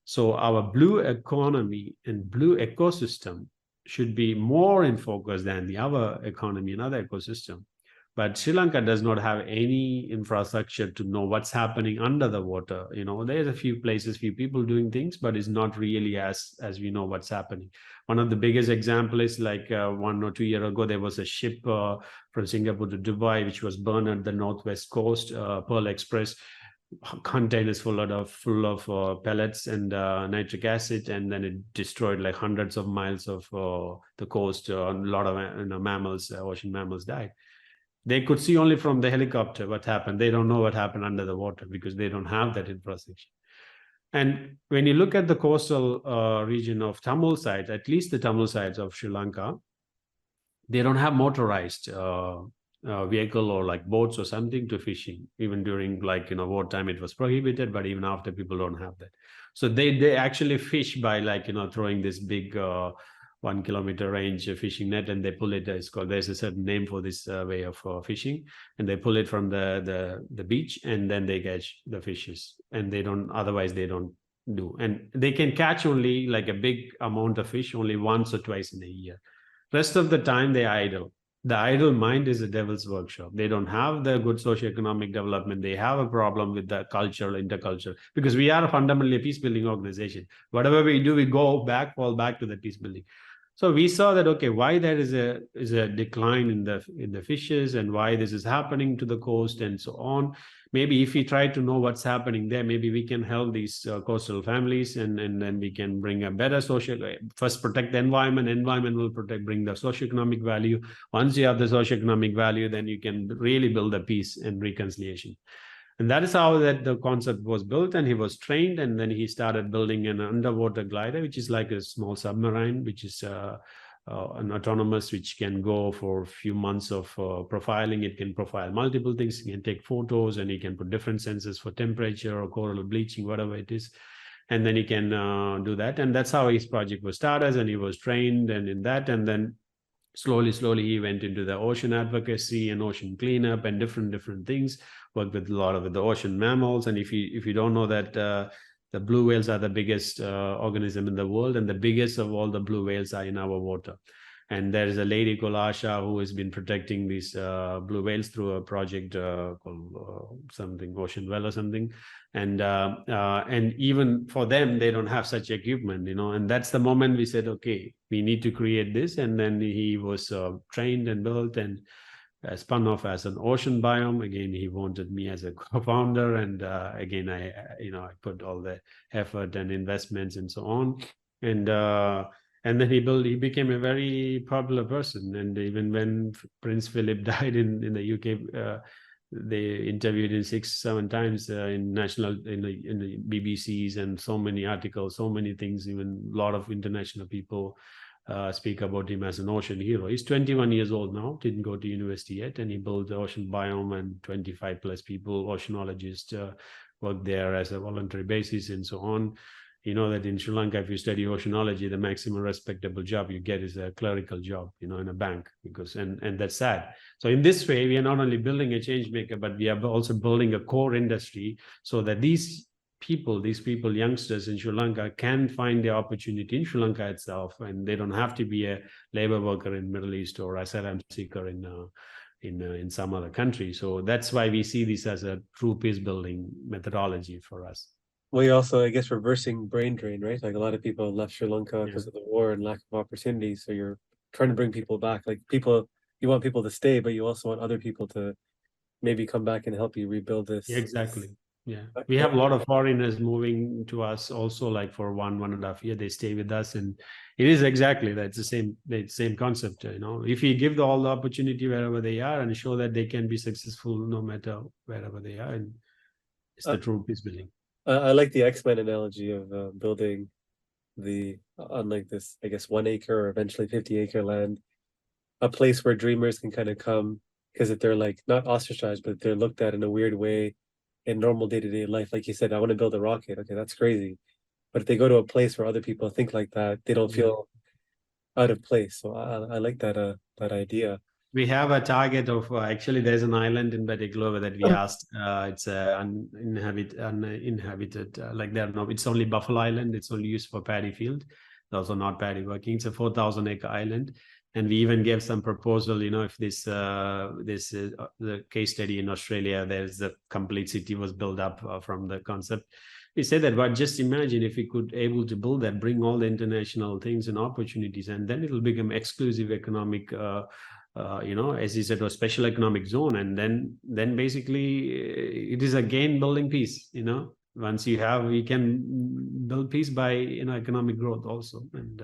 So our blue economy and blue ecosystem should be more in focus than the other economy and other ecosystem. But Sri Lanka does not have any infrastructure to know what's happening under the water. There's a few places, few people doing things, but it's not really as we know what's happening. One of the biggest example is like 1 or 2 years ago, there was a ship from Singapore to Dubai, which was burned at the northwest coast, Pearl Express, containers full of pellets and nitric acid, and then it destroyed like hundreds of miles of the coast. A lot of mammals, ocean mammals died. They could see only from the helicopter what happened. They don't know what happened under the water because they don't have that infrastructure. And when you look at the coastal region of Tamil sides, at least the Tamil sides of Sri Lanka, they don't have motorized vehicle or like boats or something to fishing. Even during wartime, it was prohibited, but even after, people don't have that. So they actually fish by throwing this big 1 kilometer range fishing net, and they pull it. There's a certain name for this way of fishing, and they pull it from the beach, and then they catch the fishes, and they don't do, and they can catch only like a big amount of fish only once or twice in a year. Rest of the time they idle. The idle mind is a devil's workshop. They don't have the good socioeconomic development. They have a problem with the cultural, interculture, because we are fundamentally a peace building organization. Whatever we do, we fall back to the peace building. So we saw that, okay, why there is a decline in the fishes, and why this is happening to the coast and so on. Maybe if we try to know what's happening there, maybe we can help these coastal families, and then we can bring a better first protect the environment will bring the socioeconomic value. Once you have the socioeconomic value, then you can really build a peace and reconciliation. And that is how the concept was built, and he was trained, and then he started building an underwater glider, which is like a small submarine, which is an autonomous, which can go for a few months of profiling. It can profile multiple things. It can take photos, and he can put different sensors for temperature or coral bleaching, whatever it is. And then he can do that. And that's how his project was started, and he was trained and in that. And then slowly he went into the ocean advocacy and ocean cleanup and different things, worked with a lot of the ocean mammals. And if you don't know that the blue whales are the biggest organism in the world, and the biggest of all the blue whales are in our water. And there is a lady called Asha who has been protecting these blue whales through a project called something Ocean Well or something. And even for them, they don't have such equipment, and that's the moment we said, okay, we need to create this. And then he was trained and built and spun off as an ocean biome. Again, he wanted me as a co-founder, and again, I put all the effort and investments and so on. And then he became a very popular person. And even when Prince Philip died in the UK, they interviewed him 6-7 times in the BBCs, and so many articles, so many things. Even a lot of international people speak about him as an ocean hero. He's 21 years old now, didn't go to university yet, and he built the ocean biome, and 25 plus people, oceanologists, work there as a voluntary basis and so on. You know that in Sri Lanka, if you study oceanology, the maximum respectable job you get is a clerical job, in a bank, and that's sad. So in this way, we are not only building a change maker, but we are also building a core industry, so that these people, youngsters in Sri Lanka, can find their opportunity in Sri Lanka itself, and they don't have to be a labor worker in Middle East or asylum seeker in some other country. So that's why we see this as a true peace building methodology for us. Well, you're also, I guess, reversing brain drain, right? Like a lot of people left Sri Lanka because of the war and lack of opportunity. So you're trying to bring people back. Like you want people to stay, but you also want other people to maybe come back and help you rebuild this. Exactly. Yeah. We have a lot of foreigners moving to us also, like for 1.5 years, they stay with us. And it is exactly that's the same concept. If we give all the opportunity wherever they are and show that they can be successful no matter wherever they are, and it's the true peace building. I like the X-Men analogy of building on like this, I guess, 1 acre or eventually 50-acre land, a place where dreamers can kind of come, because if they're like not ostracized, but they're looked at in a weird way in normal day-to-day life. Like you said, I want to build a rocket. Okay, that's crazy. But if they go to a place where other people think like that, they don't feel out of place. So I like that idea. We have a target of actually there's an island in particular that we asked. It's uninhabited. Like there, no, it's only Buffalo Island. It's only used for paddy field. It's also not paddy working. It's a 4,000-acre island, and we even gave some proposal. If this is the case study in Australia, there's a complete city was built up from the concept. We said that, but just imagine if we could able to build that, bring all the international things and opportunities, and then it will become exclusive economic. As you said, a special economic zone, and then basically it is again building peace. Once we can build peace by economic growth also, and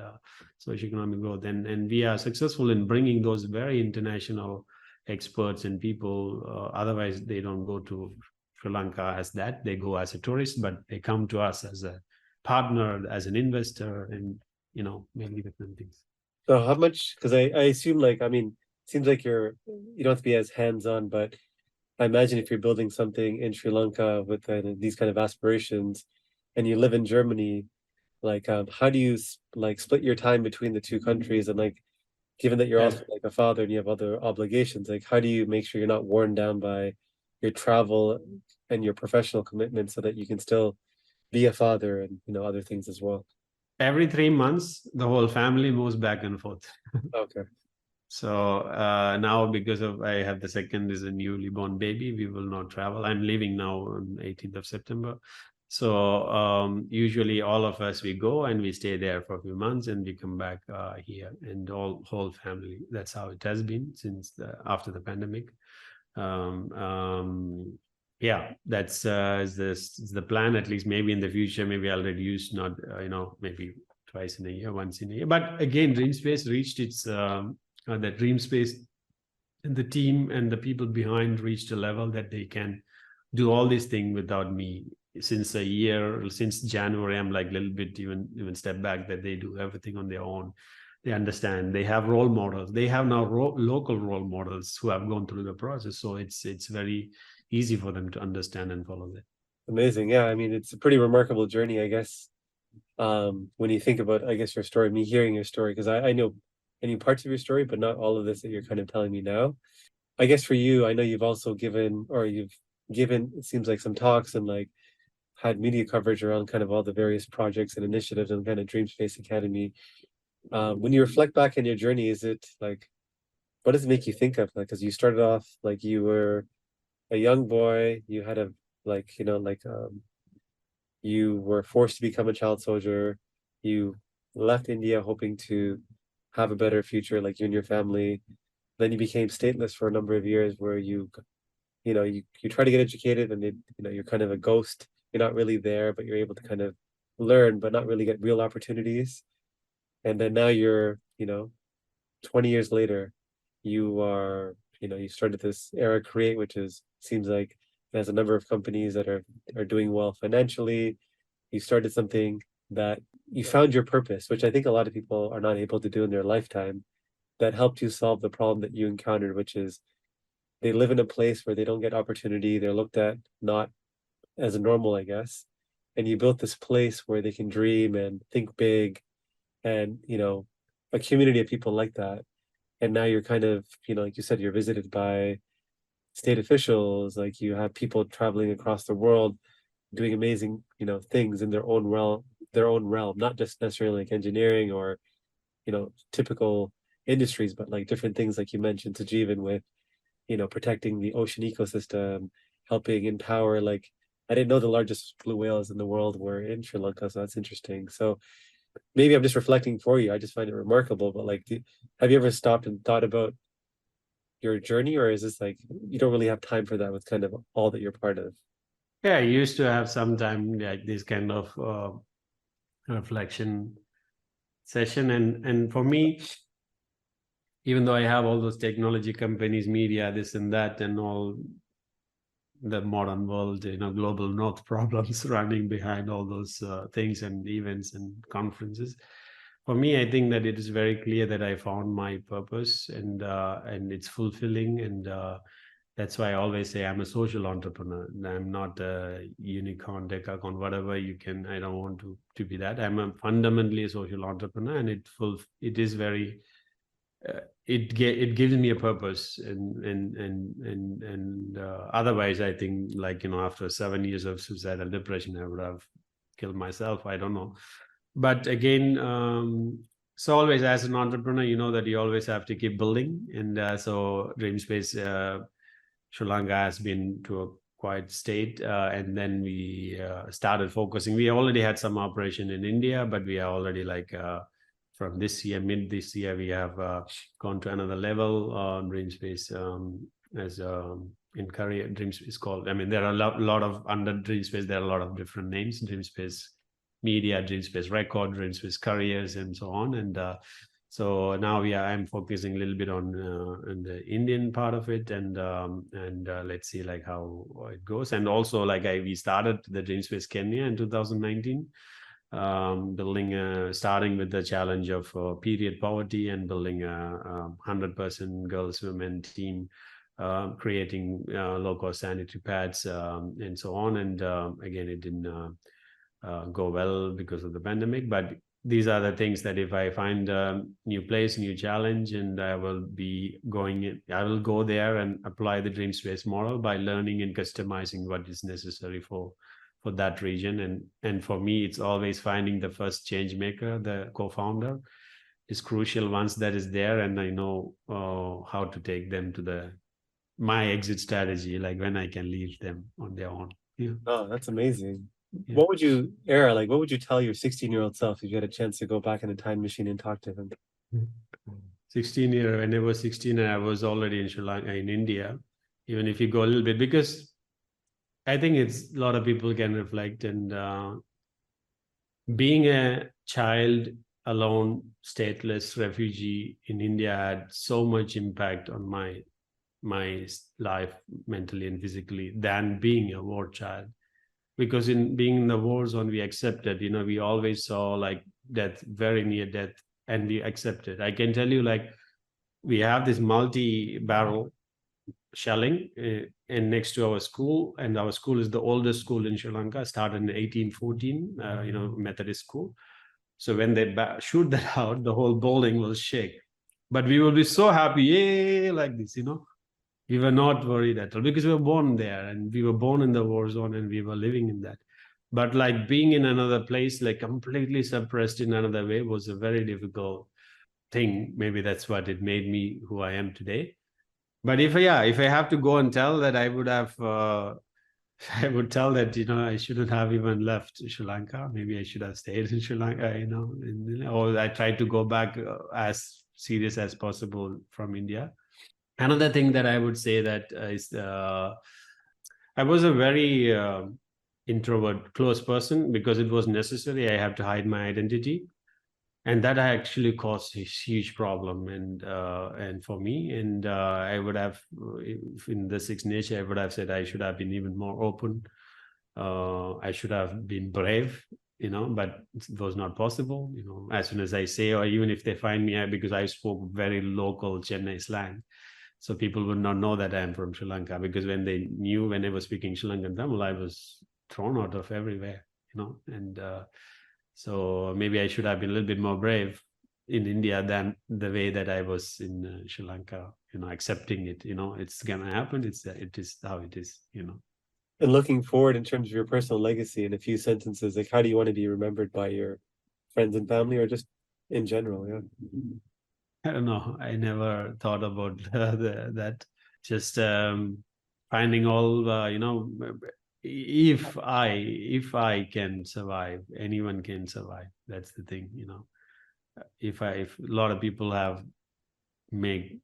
socio-economic growth, and we are successful in bringing those very international experts and people. Otherwise, they don't go to Sri Lanka as that; they go as a tourist, but they come to us as a partner, as an investor, and many different things. So how much? Because I assume, seems like you don't have to be as hands-on, but I imagine if you're building something in Sri Lanka with these kind of aspirations, and you live in Germany, like how do you like split your time between the two countries, and like given that you're also like a father and you have other obligations, like how do you make sure you're not worn down by your travel and your professional commitment so that you can still be a father and other things as well? Every 3 months, the whole family moves back and forth. Okay. So now, because of I have the second is a newly born baby, we will not travel. I'm leaving now on 18th of September. So usually all of us, we go and we stay there for a few months and we come back here, and whole family. That's how it has been since after the pandemic. Yeah, that's is the plan. At least maybe in the future, maybe I'll reduce, not maybe twice in a year, once in a year. But again, DreamSpace reached its the DreamSpace and the team and the people behind reached a level that they can do all these things without me. Since January, I'm like a little bit even step back, that they do everything on their own. They understand. They have role models. They have now local role models who have gone through the process. So it's very easy for them to understand and follow that. Amazing. Yeah, I mean, it's a pretty remarkable journey, I guess. When you think about, I guess, your story, me hearing your story, because I know parts of your story, but not all of this that you're kind of telling me now. I guess for you, I know you've also given, it seems like, some talks and like had media coverage around kind of all the various projects and initiatives and kind of DreamSpace Academy. When you reflect back on your journey, is it like, what does it make you think of? Like, because you started off like you were a young boy, you had a you were forced to become a child soldier, you left India hoping to have a better future, like you and your family. Then you became stateless for a number of years, where you try to get educated, and you're kind of a ghost. You're not really there, but you're able to kind of learn, but not really get real opportunities. And then now you're 20 years later, you are you started this araCreate, which seems like there's a number of companies that are doing well financially. You started something that you found your purpose, which I think a lot of people are not able to do in their lifetime, that helped you solve the problem that you encountered, which is they live in a place where they don't get opportunity. They're looked at not as normal, I guess. And you built this place where they can dream and think big, and a community of people like that. And now you're kind of, like you said, you're visited by state officials, like you have people traveling across the world doing amazing, things in their own realm, not just necessarily like engineering or, typical industries, but like different things, like you mentioned to Jeevan, with, protecting the ocean ecosystem, helping empower, like, I didn't know the largest blue whales in the world were in Sri Lanka, so that's interesting. So maybe I'm just reflecting for you. I just find it remarkable, but like, have you ever stopped and thought about your journey, or is this like you don't really have time for that with kind of all that you're part of? Yeah, I used to have some time like this kind of reflection session, and for me, even though I have all those technology companies, media, this and that, and all the modern world, global north problems running behind all those things and events and conferences. For me, I think that it is very clear that I found my purpose, and it's fulfilling, and that's why I always say I'm a social entrepreneur. I'm not a unicorn, decacorn, whatever you can. I don't want to be that. I'm fundamentally a social entrepreneur, and it is very. It gives me a purpose, and otherwise, I think, like, after 7 years of suicidal depression, I would have killed myself. I don't know, but again, so always as an entrepreneur, that you always have to keep building, and so DreamSpace Sri Lanka has been to a quiet state, and then we started focusing. We already had some operation in India, but we are already like from mid this year, we have gone to another level. DreamSpace as in Korea, DreamSpace called. I mean, there are a lot of under DreamSpace. There are a lot of different names: DreamSpace Media, DreamSpace Record, DreamSpace Careers, and so on. And so now I'm focusing a little bit on the Indian part of it, and let's see like how it goes. And also, like, we started the DreamSpace Kenya in 2019, starting with the challenge of period poverty, and building a 100% girls women team, creating low-cost sanitary pads, and so on. And again, it didn't go well because of the pandemic. But these are the things that if I find a new place, new challenge, and I will go there and apply the DreamSpace model by learning and customizing what is necessary for that region. And for me, it's always finding the first change maker, the co-founder is crucial. Once that is there, and I know how to take them to my exit strategy, like when I can leave them on their own. Yeah. Oh, that's amazing. Yeah. What would you tell your 16-year-old self if you had a chance to go back in a time machine and talk to him? 16-year, when I was 16, I was already in Sri Lanka, in India. Even if you go a little bit, because I think it's a lot of people can reflect, and being a child alone, stateless refugee in India had so much impact on my life mentally and physically than being a war child. Because in being in the war zone, we accepted, we always saw like death, very near death, and we accepted. I can tell you, like, we have this multi-barrel shelling and next to our school, and our school is the oldest school in Sri Lanka, started in 1814, Methodist school. So when they shoot that out, the whole building will shake. But we will be so happy, yay, like this, We were not worried at all because we were born there, and we were born in the war zone, and we were living in that. But like being in another place, like completely suppressed in another way, was a very difficult thing. Maybe that's what it made me who I am today. But if I have to go and tell that, I would have, I would tell that, I shouldn't have even left Sri Lanka. Maybe I should have stayed in Sri Lanka, or I tried to go back as serious as possible from India. Another thing that I would say that is, I was a very introvert, close person because it was necessary. I have to hide my identity. And that actually caused a huge problem, and for me, and I would have, in the Sixth Nature, I would have said I should have been even more open. I should have been brave, but it was not possible. As soon as I say, or even if they find me, because I spoke very local Chennai slang, so people would not know that I am from Sri Lanka, because when they knew when I was speaking Sri Lankan Tamil, I was thrown out of everywhere, and. So maybe I should have been a little bit more brave in India than the way that I was in Sri Lanka, accepting it, it's going to happen. It is how it is, And looking forward in terms of your personal legacy, in a few sentences, like how do you want to be remembered by your friends and family, or just in general? Yeah. I don't know. I never thought about that. Just finding all, if I can survive, anyone can survive. That's the thing, if a lot of people have make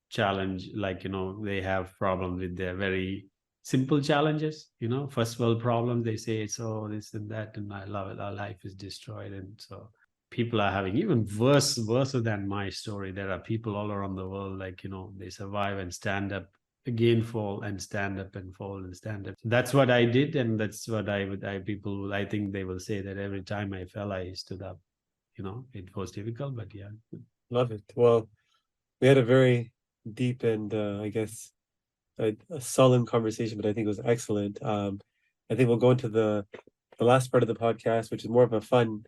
challenge, like, they have problems with their very simple challenges, first world problems, they say it's this and that, and I love it, our life is destroyed. And so people are having even worse than my story. There are people all around the world, like, they survive and stand up again, fall and stand up and fall and stand up. That's what I did, and that's what I think they will say that every time I fell, I stood up. It was difficult, but yeah. Love it. Well, we had a very deep and I guess a solemn conversation, but I think it was excellent. I think we'll go into the last part of the podcast, which is more of a fun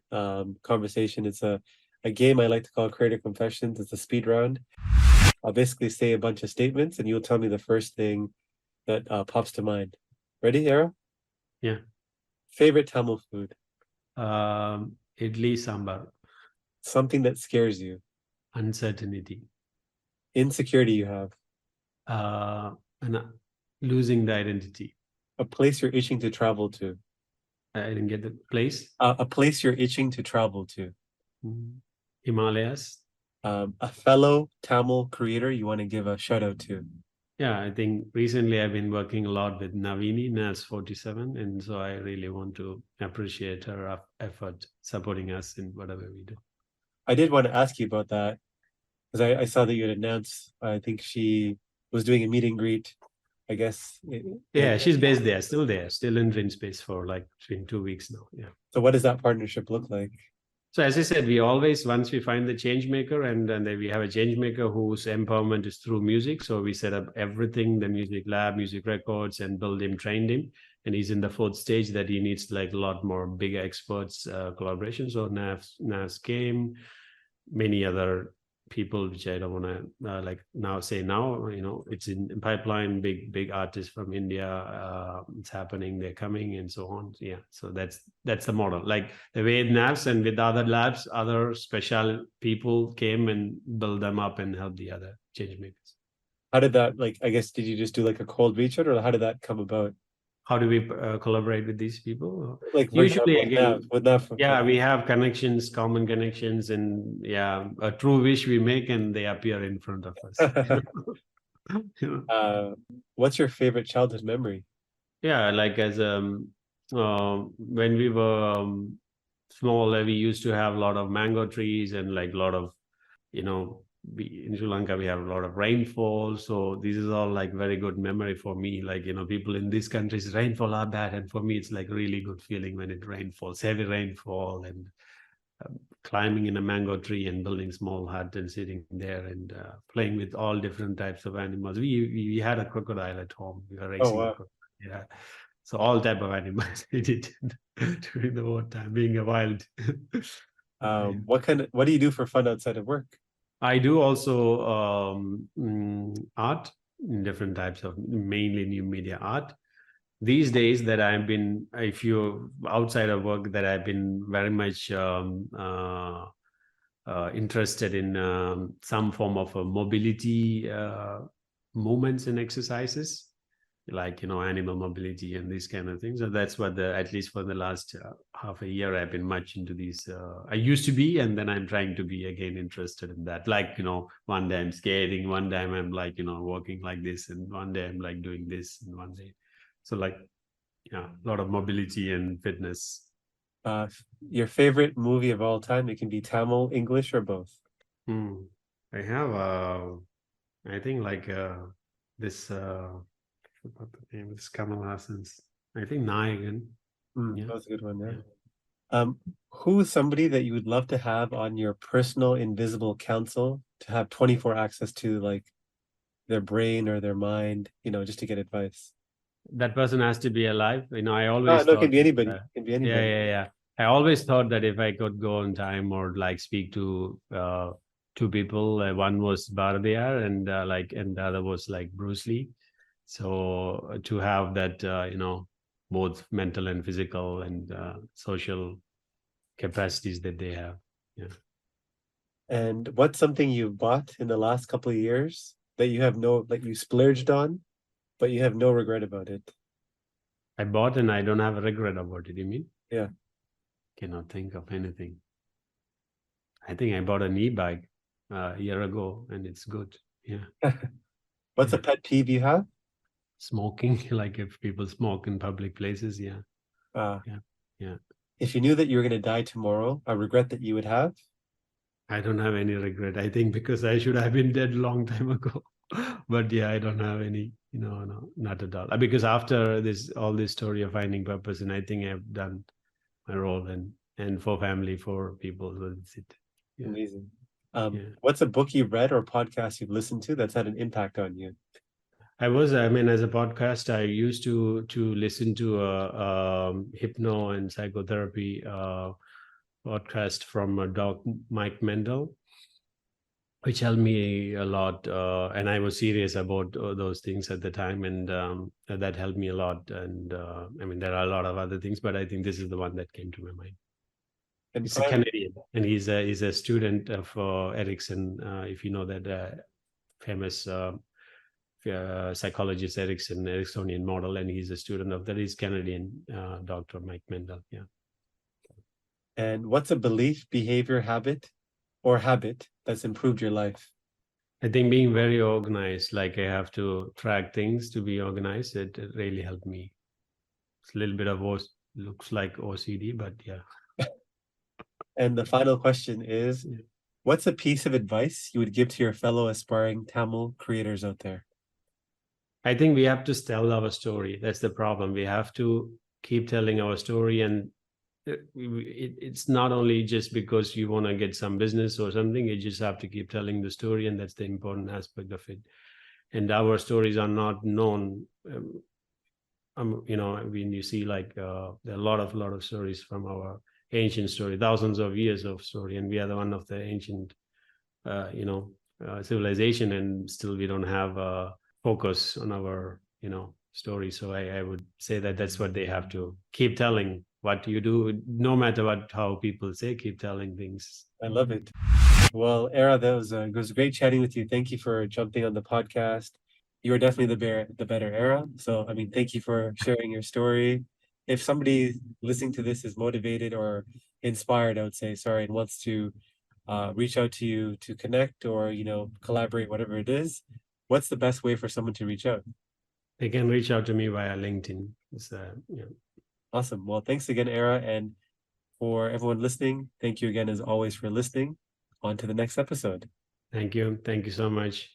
conversation. It's a game I like to call Creator Confessions. It's a speed round. I'll basically say a bunch of statements, and you'll tell me the first thing that pops to mind. Ready, Ara? Yeah. Favorite Tamil food? Idli sambar. Something that scares you? Uncertainty. Insecurity you have? And losing the identity. A place you're itching to travel to? I didn't get the place. A place you're itching to travel to? Himalayas. A fellow Tamil creator you want to give a shout out to? Yeah, I think recently I've been working a lot with Navini, Naz 47, and so I really want to appreciate her effort supporting us in whatever we do. I did want to ask you about that, because I saw that you had announced, I think she was doing a meet and greet, I guess. Yeah, she's based there, still in DreamSpace for like 2 weeks now. Yeah. So what does that partnership look like? So as I said, we always, once we find the change maker, and then we have a change maker whose empowerment is through music. So we set up everything, the music lab, music records, and build him, trained him. and he's in the fourth stage that he needs like a lot more bigger experts collaboration. So Navs came, many other people which I don't want to like now say now, it's in pipeline, big artists from India, it's happening, they're coming and so on. Yeah, so that's the model. Like the way Navs and with other labs, other special people came and build them up and help the other change makers. How did that, like, I guess, did you just do like a cold reach out, or how did that come about? How do we collaborate with these people? Like, for Usually, example, again, with Nav, yeah, we have connections, common connections, and yeah, a true wish we make and they appear in front of us. What's your favorite childhood memory? Yeah, like as when we were small, we used to have a lot of mango trees and like a lot of, in Sri Lanka we have a lot of rainfall. So this is all like very good memory for me. Like, people in these countries, rainfall are bad, and for me it's like really good feeling when it rainfalls, heavy rainfall, and climbing in a mango tree and building small hut and sitting there and playing with all different types of animals. We had a crocodile at home. We were raising a crocodile. Yeah. So all type of animals we did during the wartime, being a wild. What do you do for fun outside of work? I do also art, different types of, mainly new media art. These days that I've been, if you're outside of work, that I've been very much interested in some form of a mobility movements and exercises, like, animal mobility and these kind of things. So that's what at least for the last half a year, I've been much into these. I used to be, and then I'm trying to be again interested in that. Like, one day I'm skating, one day I'm like, walking like this, and one day I'm like doing this, and one day. So like, yeah, a lot of mobility and fitness. Your favorite movie of all time? It can be Tamil, English, or both. I have, I think like this. What the name is Kamal Hassan's, I think Nayagan. Yeah. That was a good one. Yeah. Who is somebody that you would love to have on your personal invisible council, to have 24 access to, like, their brain or their mind, just to get advice? That person has to be alive. I always thought, it can be anybody. It can be anybody. Yeah. I always thought that if I could go on time or like speak to two people, one was Bharadiyar and and the other was like Bruce Lee. So to have that, both mental and physical and social capacities that they have. Yeah. And what's something you've bought in the last couple of years that you have you splurged on, but you have no regret about it? I bought and I don't have a regret about it, you mean? Yeah. Cannot think of anything. I think I bought an e-bike a year ago and it's good. Yeah. What's a pet peeve you have? Smoking, like if people smoke in public places. Yeah. Yeah. If you knew that you were going to die tomorrow, a regret that you would have? I don't have any regret. I think because I should have been dead a long time ago. But yeah, I don't have any, no, not at all. Because after all this story of finding purpose, and I think I've done my role and for family, for people. So that's it. Yeah. Amazing. What's a book you've read or podcast you've listened to that's had an impact on you? as a podcast, I used to listen to a hypno and psychotherapy podcast from Doc Mike Mendel, which helped me a lot. And I was serious about those things at the time, and that helped me a lot. And there are a lot of other things, but I think this is the one that came to my mind. And he's a Canadian, and he's a student of Erickson. If you know that famous psychologist Ericksonian model, and he's a student of that. He's Canadian, Dr. Mike Mendel. Yeah. And what's a belief, behavior, habit that's improved your life? I think being very organized, like I have to track things to be organized. It really helped me. It's a little bit of looks like OCD, but yeah. And the final question is, what's a piece of advice you would give to your fellow aspiring Tamil creators out there? I think we have to tell our story. That's the problem. We have to keep telling our story, and it's not only just because you want to get some business or something. You just have to keep telling the story, and that's the important aspect of it. And our stories are not known when you see like there are a lot of stories from our ancient story, thousands of years of story, and we are the one of the ancient civilization, and still we don't have a focus on our story. So I would say that that's what they have to keep telling. What you do, no matter how people say, keep telling things. I love it. Well, Era, it was great chatting with you. Thank you for jumping on the podcast. You are definitely the better Era. So, I mean, thank you for sharing your story. If somebody listening to this is motivated or inspired, I would say, sorry, and wants to reach out to you to connect or collaborate, whatever it is, what's the best way for someone to reach out? They can reach out to me via LinkedIn. Awesome. Well, thanks again, Era, and for everyone listening, thank you again as always for listening. On to the next episode. Thank you so much.